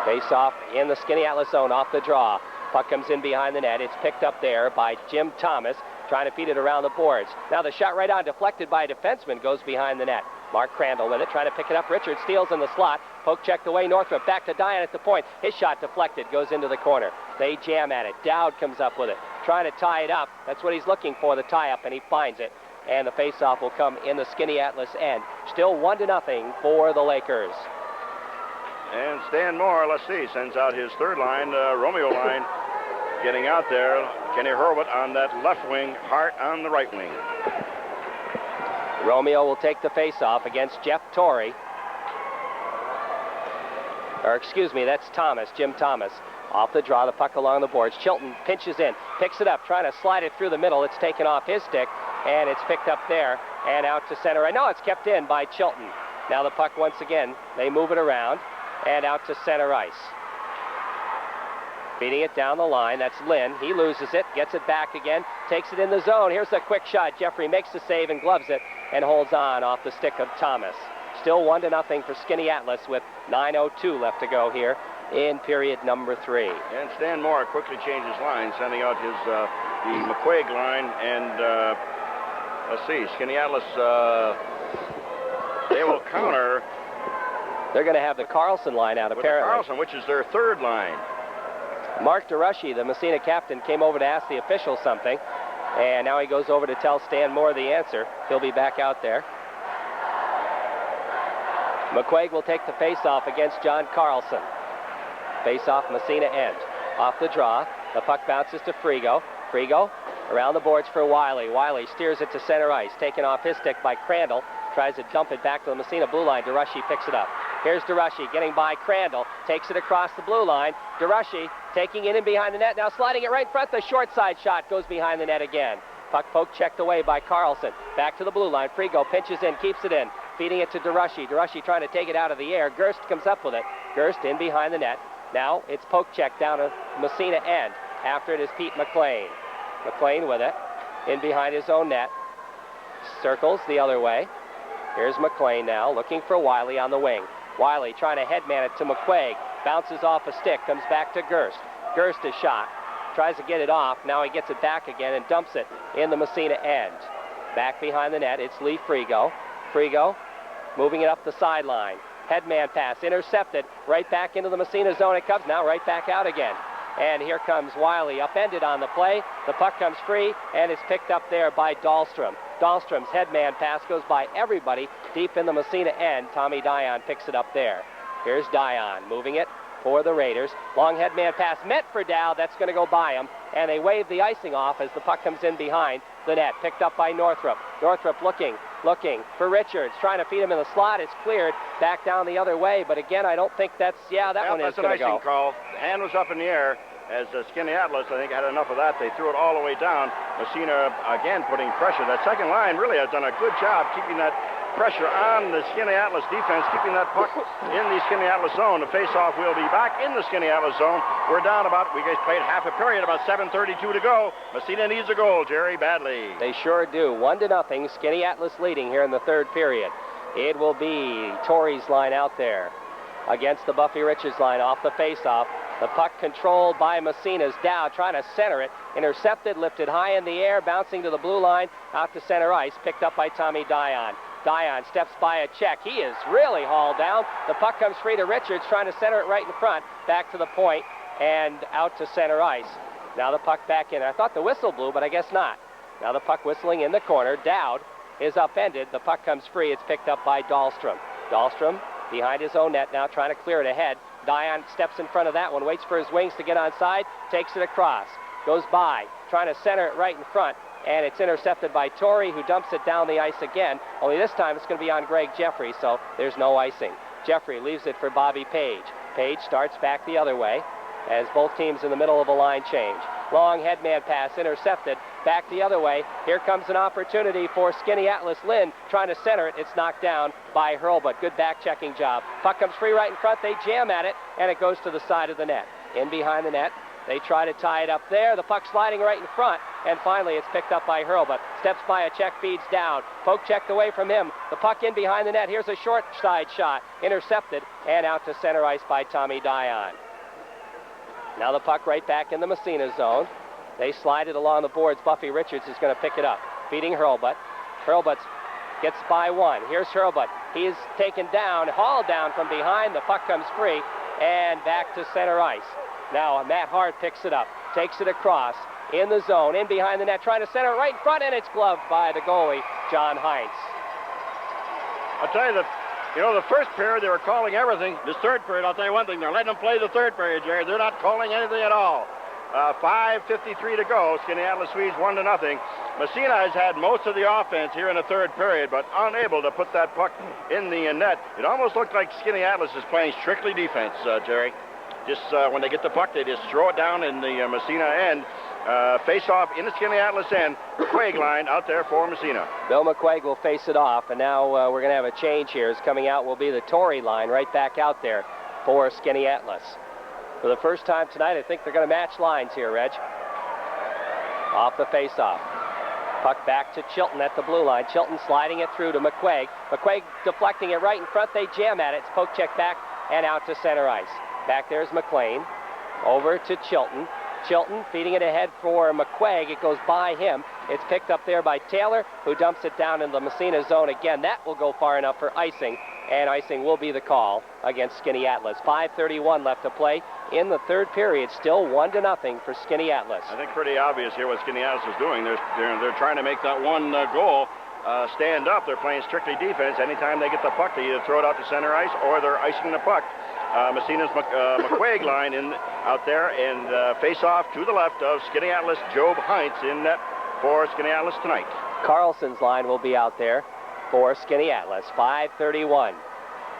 Face off in the Skaneateles zone off the draw. Puck comes in behind the net. It's picked up there by Jim Thomas, trying to feed it around the boards. Now the shot right on, deflected by a defenseman, goes behind the net. Mark Crandall with it, trying to pick it up. Richards steals in the slot. Poke checked away. Northrup back to Dion at the point. His shot deflected, goes into the corner. They jam at it. Dowd comes up with it, trying to tie it up. That's what he's looking for, the tie-up, and he finds it. And the face-off will come in the Skaneateles end. Still 1-0 for the Lakers. And Stan Moore, let's see, sends out his third line, Romeo line, getting out there. Kenny Hurlbut on that left wing, Hart on the right wing. Romeo will take the face-off against Jeff Torrey. Or excuse me, that's Thomas, Jim Thomas. Off the draw, the puck along the boards. Chilton pinches in, picks it up, trying to slide it through the middle. It's taken off his stick, and it's picked up there and out to center. No, it's kept in by Chilton. Now the puck once again, they move it around and out to center ice. Feeding it down the line. That's Lynn. He loses it, gets it back again, takes it in the zone. Here's a quick shot. Jeffrey makes the save and gloves it and holds on off the stick of Thomas. Still 1-0 for Skaneateles with 9:02 left to go here in period number 3. And Stan Moore quickly changed his line, sending out his the McQuaig line, and let's see, Skaneateles, they will counter. They're going to have the Carlson line out, apparently. Carlson, which is their third line. Mark DeRushy, the Massena captain, came over to ask the official something, and now he goes over to tell Stan Moore the answer. He'll be back out there. McQuaig will take the face-off against John Carlson. Face-off Massena end. Off the draw, the puck bounces to Frigo. Frigo around the boards for Wiley. Wiley steers it to center ice, taken off his stick by Crandall. Tries to dump it back to the Massena blue line. DeRushy picks it up. Here's DeRushy getting by Crandall. Takes it across the blue line. DeRushy taking it in behind the net. Now sliding it right in front. The short side shot goes behind the net again. Puck poke checked away by Carlson. Back to the blue line. Frigo pinches in, keeps it in. Feeding it to DeRushy. DeRushy trying to take it out of the air. Gerst comes up with it. Gerst in behind the net. Now it's poke check down to Massena end. After it is Pete McLean. McLean with it. In behind his own net. Circles the other way. Here's McLean now, looking for Wiley on the wing. Wiley trying to headman it to McQuaig. Bounces off a stick, comes back to Gerst. Gerst is shot. Tries to get it off. Now he gets it back again and dumps it in the Massena end. Back behind the net, it's Lee Frigo. Frigo moving it up the sideline. Headman pass, intercepted. Right back into the Massena zone it comes. Now right back out again. And here comes Wiley, upended on the play. The puck comes free, and it's picked up there by Dahlstrom. Dahlstrom's headman pass goes by everybody deep in the Massena end. Tommy Dion picks it up there. Here's Dion moving it for the Raiders. Long headman pass met for Dow. That's going to go by him. And they wave the icing off as the puck comes in behind the net. Picked up by Northrup. Northrup looking for Richards. Trying to feed him in the slot. It's cleared back down the other way. But again, I don't think that's, that one is going to go. That's an icing call. The hand was up in the air. As Skaneateles, I think, had enough of that. They threw it all the way down. Massena, again, putting pressure. That second line really has done a good job keeping that pressure on the Skaneateles defense, keeping that puck in the Skaneateles zone. The face-off will be back in the Skaneateles zone. We're down we guys played half a period, about 7:32 to go. Massena needs a goal, Jerry, badly. They sure do. 1-0. Skaneateles leading here in the third period. It will be Torrey's line out there against the Buffy Richards line off the face-off. The puck controlled by Massena's Dow, trying to center it. Intercepted, lifted high in the air, bouncing to the blue line, out to center ice, picked up by Tommy Dion. Dion steps by a check. He is really hauled down. The puck comes free to Richards, trying to center it right in front, back to the point, and out to center ice. Now the puck back in. I thought the whistle blew, but I guess not. Now the puck whistling in the corner. Dowd is upended. The puck comes free. It's picked up by Dahlstrom. Dahlstrom behind his own net now, trying to clear it ahead. Dion steps in front of that one, waits for his wings to get onside, takes it across, goes by, trying to center it right in front, and it's intercepted by Torrey, who dumps it down the ice again, only this time it's going to be on Greg Jeffrey, so there's no icing. Jeffrey leaves it for Bobby Page. Page starts back the other way, as both teams in the middle of a line change. Long headman pass, intercepted, back the other way. Here comes an opportunity for Skaneateles. Lynn trying to center it. It's knocked down by Hurlbut. Good back-checking job. Puck comes free right in front. They jam at it, and it goes to the side of the net. In behind the net. They try to tie it up there. The puck sliding right in front, and finally it's picked up by Hurlbut. Steps by a check, feeds down. Poke checked away from him. The puck in behind the net. Here's a short side shot. Intercepted, and out to center ice by Tommy Dion. Now the puck right back in the Massena zone. They slide it along the boards. Buffy Richards is going to pick it up. Feeding Hurlbut. Hurlbut gets by one. Here's Hurlbut. He is taken down, hauled down from behind. The puck comes free and back to center ice. Now Matt Hart picks it up, takes it across in the zone, in behind the net, trying to center it right in front, and it's gloved by the goalie, John Heinz. I'll tell you the first period they were calling everything. This third period, I'll tell you one thing, they're letting them play the third period, Jerry. They're not calling anything at all. 5:53 to go. Skaneateles Swedes 1-0. Massena has had most of the offense here in the third period, but unable to put that puck in the net. It almost looked like Skaneateles is playing strictly defense, Jerry. Just when they get the puck, they just throw it down in the Massena end. Face off in the Skaneateles end. McQuaig line out there for Massena. Bill McQuaig will face it off, and now we're going to have a change here. Coming out will be the Torrey line right back out there for Skaneateles. For the first time tonight, I think they're going to match lines here, Reg. Off the face-off. Puck back to Chilton at the blue line. Chilton sliding it through to McQuaig. McQuaig deflecting it right in front. They jam at it. It's poke check back and out to center ice. Back there's McLean. Over to Chilton. Chilton feeding it ahead for McQuaig. It goes by him. It's picked up there by Taylor, who dumps it down in the Massena zone again. That will go far enough for icing, and icing will be the call against Skaneateles. 5:31 left to play in the third period. Still 1-0 for Skaneateles. I think pretty obvious here what Skaneateles is doing. They're trying to make that one goal stand up. They're playing strictly defense. Anytime they get the puck, they either throw it out to center ice or they're icing the puck. Massena's McQuaig line out there, and face-off to the left of Skaneateles. Job Heinz in net for Skaneateles tonight. Carlson's line will be out there for Skaneateles. 5:31.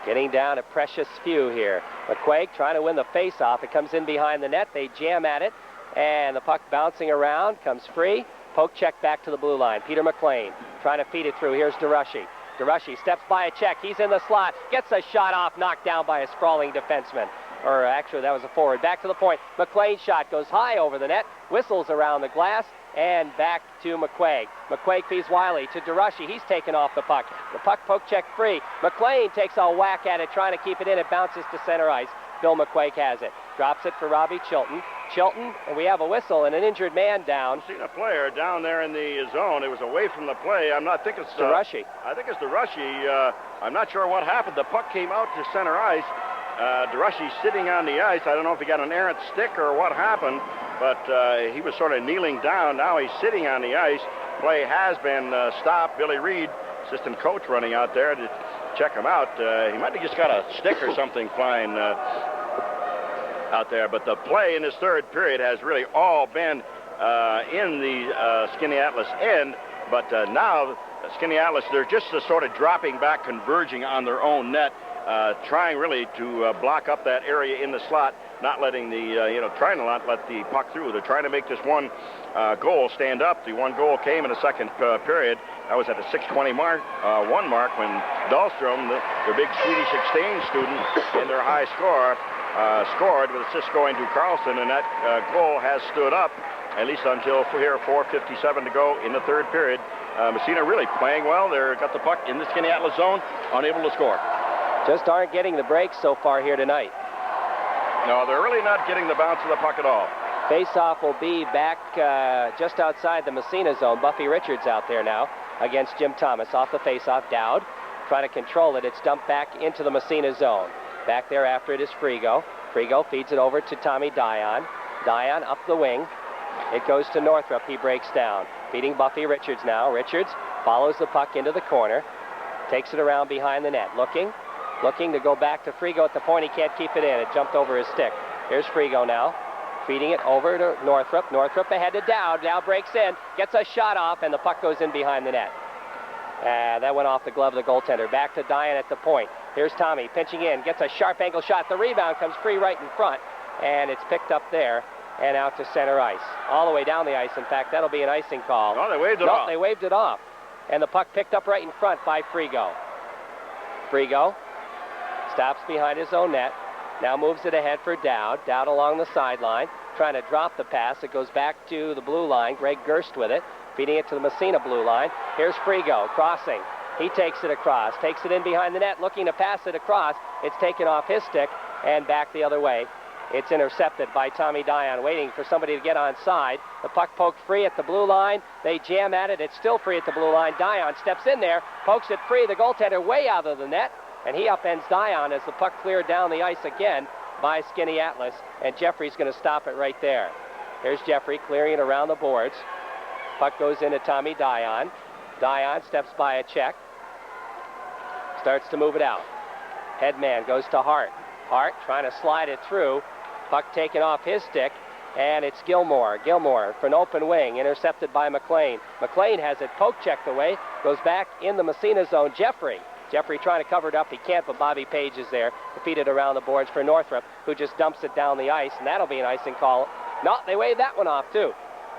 Getting down a precious few here. McQuaig trying to win the face-off. It comes in behind the net. They jam at it, and the puck bouncing around, comes free. Poke check back to the blue line. Peter McLean trying to feed it through. Here's DeRushy. DeRushy steps by a check. He's in the slot. Gets a shot off, knocked down by a sprawling defenseman. Or actually, that was a forward. Back to the point. McLean's shot goes high over the net, whistles around the glass, and back to McQuaig. McQuaig feeds Wiley to DeRushy. He's taken off the puck. The puck poke check free. McLean takes a whack at it, trying to keep it in. It bounces to center ice. Bill McQuaig has it. Drops it for Robbie Chilton. Chilton, and we have a whistle and an injured man down. I've seen a player down there in the zone. It was away from the play. I think it's DeRushy. I think it's DeRushy. I'm not sure what happened. The puck came out to center ice. DeRushy sitting on the ice. I don't know if he got an errant stick or what happened, but he was sort of kneeling down. Now he's sitting on the ice. Play has been stopped. Billy Reed, assistant coach, running out there to check him out. He might have just got a stick or something flying out there, but the play in this third period has really all been in the Skaneateles end, but now Skaneateles, they're just sort of dropping back, converging on their own net, trying really to block up that area in the slot, not letting the, trying to not let the puck through. They're trying to make this one goal stand up. The one goal came in the second period. That was at the 6:21 mark when Dahlstrom, their big Swedish exchange student, in their high score, scored with assist going to Carlson, and that goal has stood up at least until here 4:57 to go in the third period. Massena really playing well. They've got the puck in the Skaneateles zone, unable to score. Just aren't getting the breaks so far here tonight. No, they're really not getting the bounce of the puck at all. Face-off will be back just outside the Massena zone. Buffy Richards out there now against Jim Thomas. Off the face-off, Dowd trying to control it. It's dumped back into the Massena zone. Back there after it is Frigo. Frigo feeds it over to Tommy Dion. Dion up the wing. It goes to Northrup. He breaks down. Feeding Buffy Richards now. Richards follows the puck into the corner. Takes it around behind the net. Looking to go back to Frigo at the point. He can't keep it in. It jumped over his stick. Here's Frigo now. Feeding it over to Northrup. Northrup ahead to Dowd. Dowd breaks in. Gets a shot off, and the puck goes in behind the net. That went off the glove of the goaltender. Back to Dion at the point. Here's Tommy pinching in. Gets a sharp angle shot. The rebound comes free right in front, and it's picked up there and out to center ice. All the way down the ice, in fact. That'll be an icing call. No, they waved it off. They waved it off. And the puck picked up right in front by Frigo. Frigo stops behind his own net. Now moves it ahead for Dowd. Dowd along the sideline, trying to drop the pass. It goes back to the blue line. Greg Gerst with it, feeding it to the Massena blue line. Here's Frigo crossing. He takes it across, takes it in behind the net, looking to pass it across. It's taken off his stick and back the other way. It's intercepted by Tommy Dion, waiting for somebody to get on side. The puck poked free at the blue line. They jam at it. It's still free at the blue line. Dion steps in there, pokes it free. The goaltender way out of the net, and he upends Dion as the puck cleared down the ice again by Skaneateles, and Jeffrey's going to stop it right there. Here's Jeffrey clearing it around the boards. Puck goes into Tommy Dion. Dion steps by a check. Starts to move it out. Headman goes to Hart. Hart trying to slide it through. Puck taken off his stick, and it's Gilmore. Gilmore for an open wing, intercepted by McLean. McLean has it poke checked away, goes back in the Massena zone. Jeffrey trying to cover it up. He can't, but Bobby Page is there to feed it around the boards for Northrup, who just dumps it down the ice, and that'll be an icing call. No, they waved that one off, too.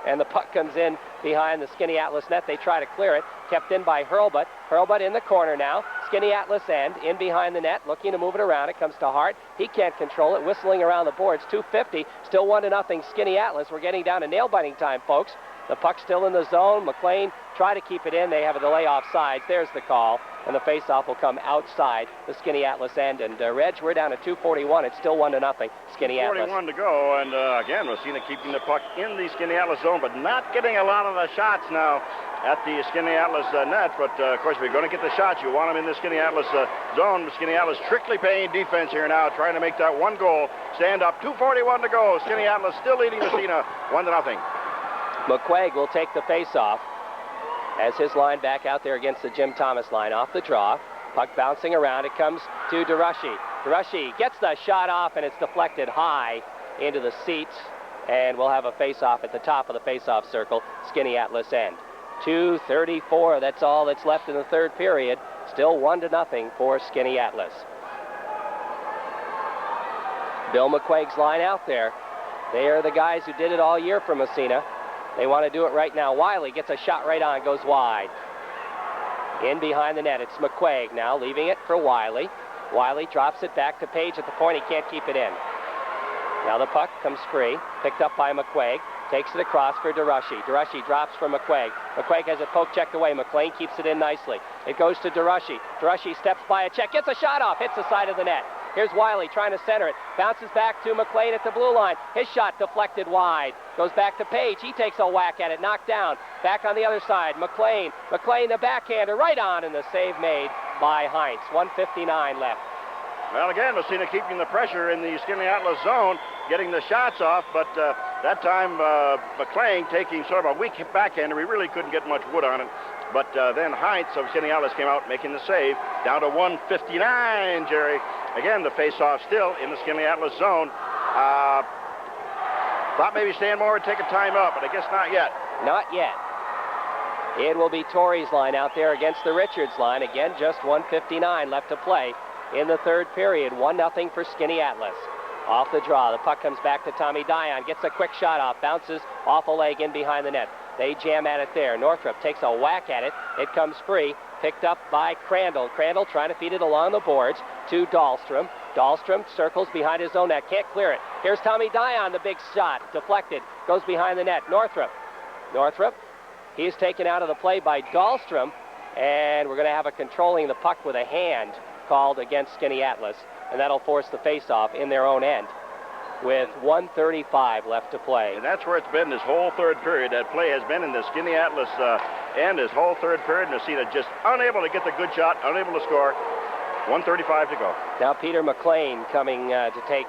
And the puck comes in behind the Skaneateles net. They try to clear it. Kept in by Hurlbut. Hurlbut in the corner now. Skaneateles end, in behind the net, looking to move it around. It comes to Hart. He can't control it, whistling around the boards. 2:50, still 1-0 Skaneateles. We're getting down to nail-biting time, folks. The puck's still in the zone. McLean try to keep it in. They have a delay offsides. There's the call, and the face-off will come outside the Skaneateles end. And Reg, we're down to 2:41. It's still 1-0 Skaneateles. 41 to go, and again, Massena keeping the puck in the Skaneateles zone, but not getting a lot of the shots now at the Skaneateles net. But of course, if you're going to get the shots, you want them in the Skaneateles zone. Skaneateles strictly paying defense here now, trying to make that one goal. Stand up, 2:41 to go. Skaneateles still leading Massena 1-0. McQuaig will take the face-off as his line back out there against the Jim Thomas line. Off the draw, puck bouncing around. It comes to DeRushy. DeRushy gets the shot off, and it's deflected high into the seats, and we'll have a face-off at the top of the face-off circle, Skaneateles end. 2:34, that's all that's left in the third period. Still 1-0 for Skaneateles. Bill McQuaig's line out there. They are the guys who did it all year for Massena. They want to do it right now. Wiley gets a shot right on, goes wide. In behind the net, it's McQuaig now, leaving it for Wiley. Wiley drops it back to Page at the point. He can't keep it in. Now the puck comes free, picked up by McQuaig. Takes it across for DeRushy. DeRushy drops for McQuaig. McQuaig has it poke checked away. McLean keeps it in nicely. It goes to DeRushy. DeRushy steps by a check, gets a shot off, hits the side of the net. Here's Wiley trying to center it. Bounces back to McLean at the blue line. His shot deflected wide. Goes back to Page. He takes a whack at it. Knocked down. Back on the other side. McLean. McLean the backhander right on, and the save made by Heinz. 1:59 left. Well, again, Massena keeping the pressure in the Skaneateles zone, getting the shots off, but that time McLean taking sort of a weak backhander. We really couldn't get much wood on it. But then Heinz of Skaneateles came out making the save, down to 1:59, Jerry. Again, the face-off still in the Skaneateles zone. Thought maybe Stanmore would take a timeout, but I guess not yet. Not yet. It will be Torrey's line out there against the Richards line. Again, just 1:59 left to play in the third period. 1-0 for Skaneateles. Off the draw, the puck comes back to Tommy Dion, gets a quick shot off, bounces off a leg in behind the net. They jam at it there. Northrup takes a whack at it. It comes free, picked up by Crandall. Crandall trying to feed it along the boards to Dahlstrom. Dahlstrom circles behind his own net, can't clear it. Here's Tommy Dion, the big shot, deflected, goes behind the net. Northrup, he's taken out of the play by Dahlstrom, and we're going to have a controlling the puck with a hand called against Skaneateles, and that'll force the face-off in their own end with 1:35 left to play. And that's where it's been this whole third period. That play has been in the Skaneateles end this whole third period. Massena just unable to get the good shot, unable to score. 1:35 to go. Now Peter McLean coming to take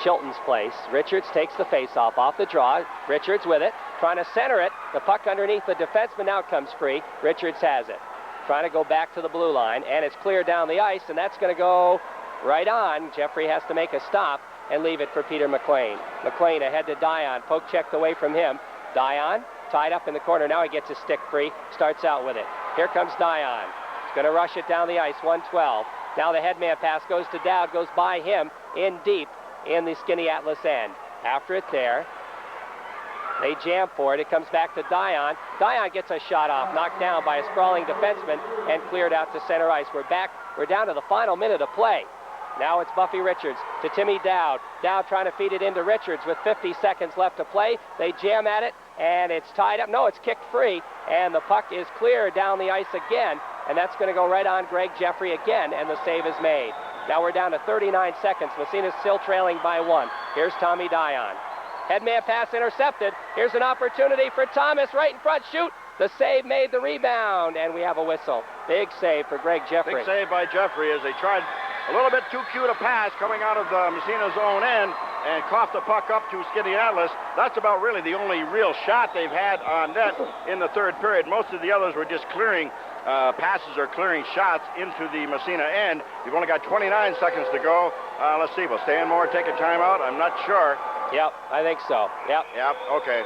Chilton's place. Richards takes the face-off off the draw. Richards with it, trying to center it. The puck underneath the defenseman now comes free. Richards has it. Trying to go back to the blue line, and it's clear down the ice, and that's going to go right on. Jeffrey has to make a stop and leave it for Peter McLean. McLean ahead to Dion, poke checked away from him. Dion tied up in the corner. Now he gets his stick free, starts out with it. Here comes Dion. He's going to rush it down the ice, 1:12. Now the headman pass goes to Dowd, goes by him in deep in the Skaneateles end. After it there, they jam for it. It comes back to Dion. Dion gets a shot off, knocked down by a sprawling defenseman, and cleared out to center ice. We're down to the final minute of play. Now it's Buffy Richards to Timmy Dowd. Dowd trying to feed it into Richards with 50 seconds left to play. They jam at it, and it's tied up. No, it's kicked free, and the puck is clear down the ice again, and that's going to go right on Greg Jeffrey again, and the save is made. Now we're down to 39 seconds. Massena's still trailing by 1. Here's Tommy Dion. Headman pass intercepted. Here's an opportunity for Thomas right in front. Shoot. The save made the rebound, and we have a whistle. Big save for Greg Jeffrey. Big save by Jeffrey as they tried a little bit too cute a pass coming out of Massena's own end and coughed the puck up to Skaneateles. That's about really the only real shot they've had on net in the third period. Most of the others were just clearing passes or clearing shots into the Massena end. You've only got 29 seconds to go. Let's see. Will Stanmore take a timeout? I'm not sure. Yep, I think so. Yep. Okay.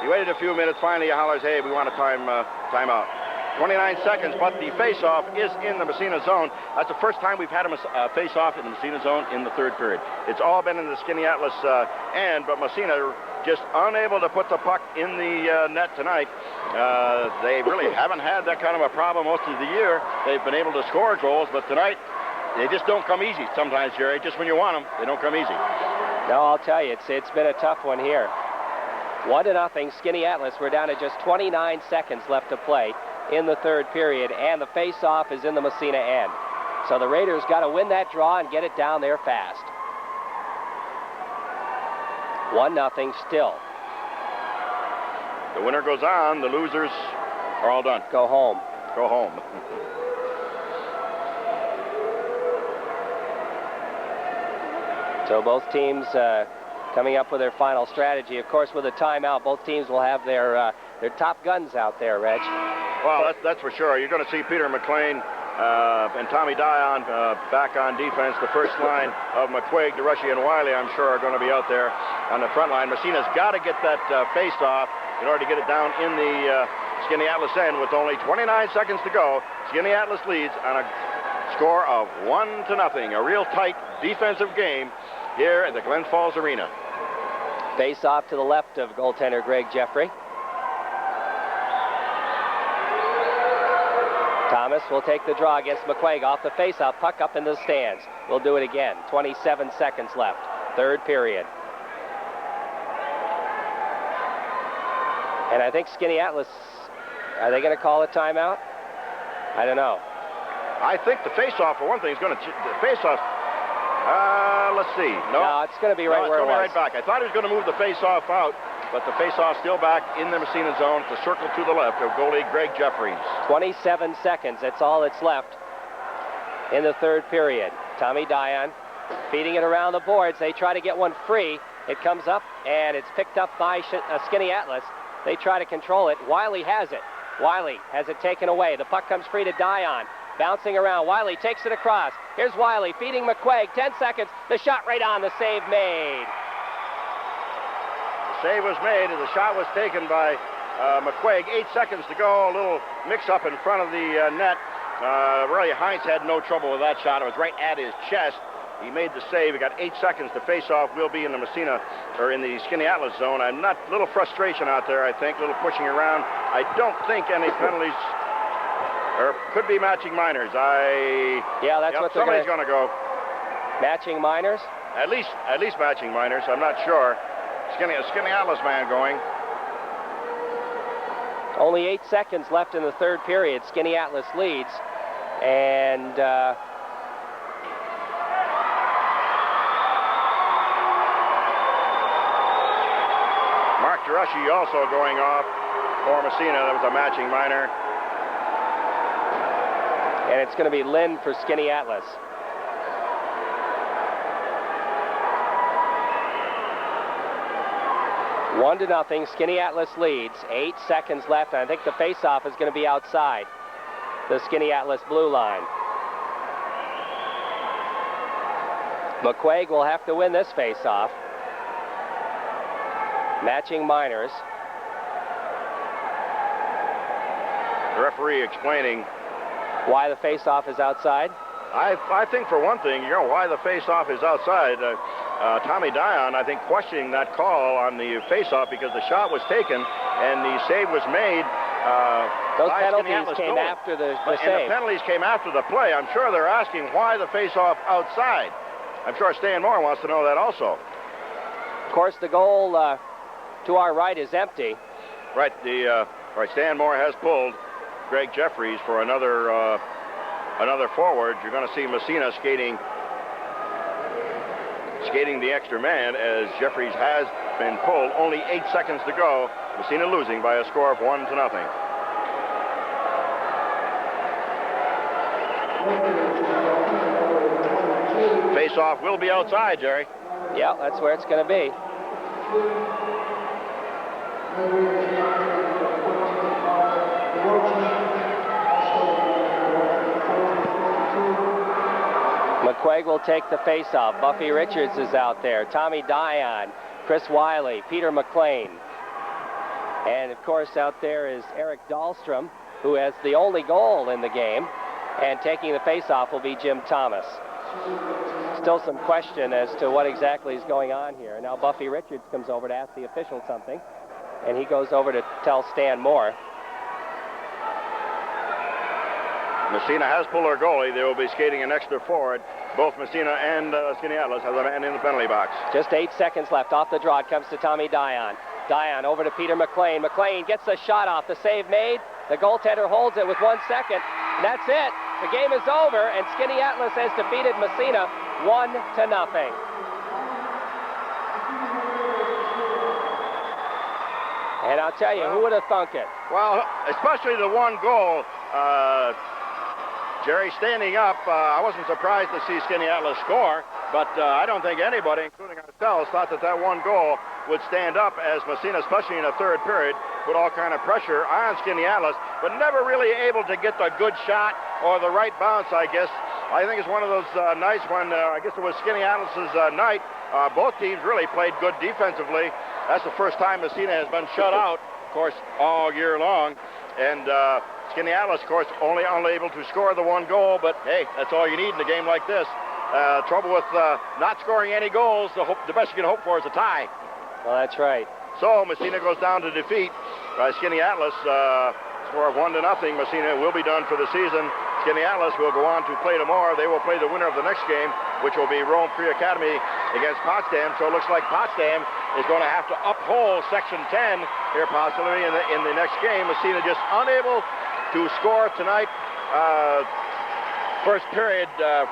He waited a few minutes. Finally, he hollers, hey, we want a timeout. 29 seconds, but the face-off is in the Massena zone. That's the first time we've had a face-off in the Massena zone in the third period. It's all been in the Skaneateles end, but Massena just unable to put the puck in the net tonight. They really haven't had that kind of a problem most of the year. They've been able to score goals, but tonight they just don't come easy sometimes, Jerry. Just when you want them, they don't come easy. No, I'll tell you, it's been a tough one here. 1-0, Skaneateles. We're down to just 29 seconds left to play in the third period, and the face-off is in the Massena end. So the Raiders got to win that draw and get it down there fast. 1-0 still. The winner goes on. The losers are all done. Go home. Go home. So both teams coming up with their final strategy. Of course, with a timeout, both teams will have their top guns out there, Reg. Well, that's for sure. You're going to see Peter McLean and Tommy Dion back on defense. The first line of McQuaig, DeRushy, and Wiley, I'm sure, are going to be out there on the front line. Massena's got to get that face-off in order to get it down in the Skaneateles end with only 29 seconds to go. Skaneateles leads on a score of 1-0. A real tight defensive game here at the Glen Falls Arena. Face-off to the left of goaltender Greg Jeffrey. Thomas will take the draw against McQuaig off the face-off. Puck up into the stands. We'll do it again. 27 seconds left. Third period. And I think Skaneateles, are they going to call a timeout? I don't know. I think the face-off, for one thing, is going to... The face-off... let's see. No, it's going to be right where it was. Right back. I thought he was going to move the face-off out, but the face-off still back in the Massena zone. It's a circle to the left of goalie Greg Jeffries. 27 seconds. That's all that's left in the third period. Tommy Dion feeding it around the boards. They try to get one free. It comes up, and it's picked up by Skaneateles. They try to control it. Wiley has it. Wiley has it taken away. The puck comes free to Dion. Bouncing around. Wiley takes it across. Here's Wiley feeding McQuaig. 10 seconds. The shot right on. The save made. The save was made, and the shot was taken by McQuaig. 8 seconds to go. A little mix-up in front of the net. Really, Heinz had no trouble with that shot. It was right at his chest. He made the save. He got 8 seconds to face off. We'll be in the Massena, or in the Skaneateles zone. A little frustration out there, I think. A little pushing around. I don't think any penalties, or could be matching minors. Yeah, that's what somebody's going to go. Matching minors? At least matching minors. I'm not sure. Skaneateles man going. Only 8 seconds left in the third period. Skaneateles leads. And Mark DeRushy also going off for Massena. That was a matching minor. And it's going to be Lynn for Skaneateles. One to nothing. Skaneateles leads. 8 seconds left. And I think the face-off is going to be outside the Skaneateles blue line. McQuaig will have to win this face-off. Matching minors. The referee explaining why the face-off is outside. I think for one thing, why the face-off is outside. Tommy Dion, I think, questioning that call on the face-off because the shot was taken and the save was made. Those penalties came after the save. And the penalties came after the play. I'm sure they're asking why the face-off outside. I'm sure Stan Moore wants to know that also. Of course, the goal to our right is empty. Right. Stan Moore has pulled Greg Jeffries for another forward. You're going to see Massena skating the extra man as Jeffries has been pulled. Only 8 seconds to go. Massena losing by a score of 1-0. Face-off will be outside, Jerry. Yeah, that's where it's going to be. McQuaig will take the face-off. Buffy Richards is out there. Tommy Dion, Chris Wiley, Peter McLean. And, of course, out there is Eric Dahlstrom, who has the only goal in the game. And taking the face-off will be Jim Thomas. Still some question as to what exactly is going on here. Now Buffy Richards comes over to ask the official something, and he goes over to tell Stan Moore. Massena has pulled their goalie. They will be skating an extra forward. Both Massena and Skaneateles have a man in the penalty box. Just 8 seconds left. Off the draw, it comes to Tommy Dion. Dion over to Peter McLean. McLean gets the shot off. The save made. The goaltender holds it with 1 second. And that's it. The game is over, and Skaneateles has defeated Massena 1-0. And I'll tell you, who would have thunk it? Well, especially the one goal. Jerry standing up, I wasn't surprised to see Skaneateles score, but I don't think anybody, including ourselves, thought that that one goal would stand up as Massena, especially in the third period, put all kind of pressure on Skaneateles, but never really able to get the good shot or the right bounce, I guess. I think it's one of those nights when, I guess it was Skaneateles' night. Both teams really played good defensively. That's the first time Massena has been shut out, of course, all year long. And Skaneateles, of course, only unable to score the one goal, but hey, that's all you need in a game like this. Trouble with not scoring any goals, the best you can hope for is a tie. Well, that's right. So Massena goes down to defeat Skaneateles. Score of 1-0. Massena will be done for the season. Skaneateles will go on to play tomorrow. They will play the winner of the next game, which will be Rome Free Academy against Potsdam. So it looks like Potsdam is going to have to uphold Section 10 here possibly in the next game. Massena just unable to score tonight. First period,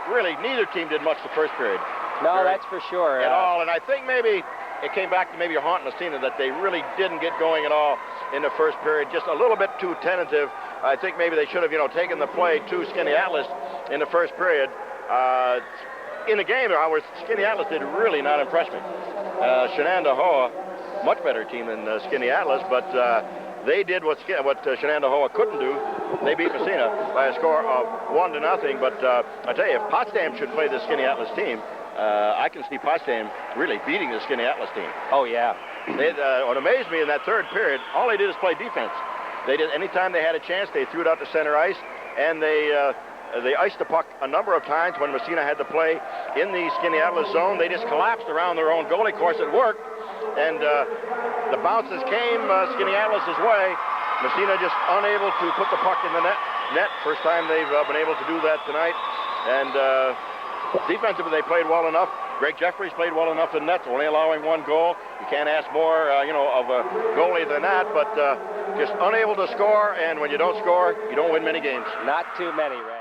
really neither team did much the first period. No, that's for sure. At all, and I think maybe it came back to maybe haunt Massena that they really didn't get going at all in the first period. Just a little bit too tentative. I think maybe they should have, taken the play to Skaneateles in the first period. In the game, however, Skaneateles did really not impress me. Shenandoah, much better team than Skaneateles, but they did what Shenandoah couldn't do. They beat Massena by a score of 1-0. But I tell you, if Potsdam should play the Skaneateles team, I can see Potsdam really beating the Skaneateles team. Oh, yeah. What amazed me in that third period, all they did is play defense. They did, anytime they had a chance, they threw it out to center ice, and they iced the puck a number of times when Massena had to play in the Skaneateles zone. They just collapsed around their own goalie. Of course, it worked, and the bounces came Skaneateles' way. Massena just unable to put the puck in the net. First time they've been able to do that tonight. And defensively, they played well enough. Greg Jeffries played well enough in net, only allowing one goal. You can't ask more, of a goalie than that, but just unable to score, and when you don't score, you don't win many games. Not too many, right?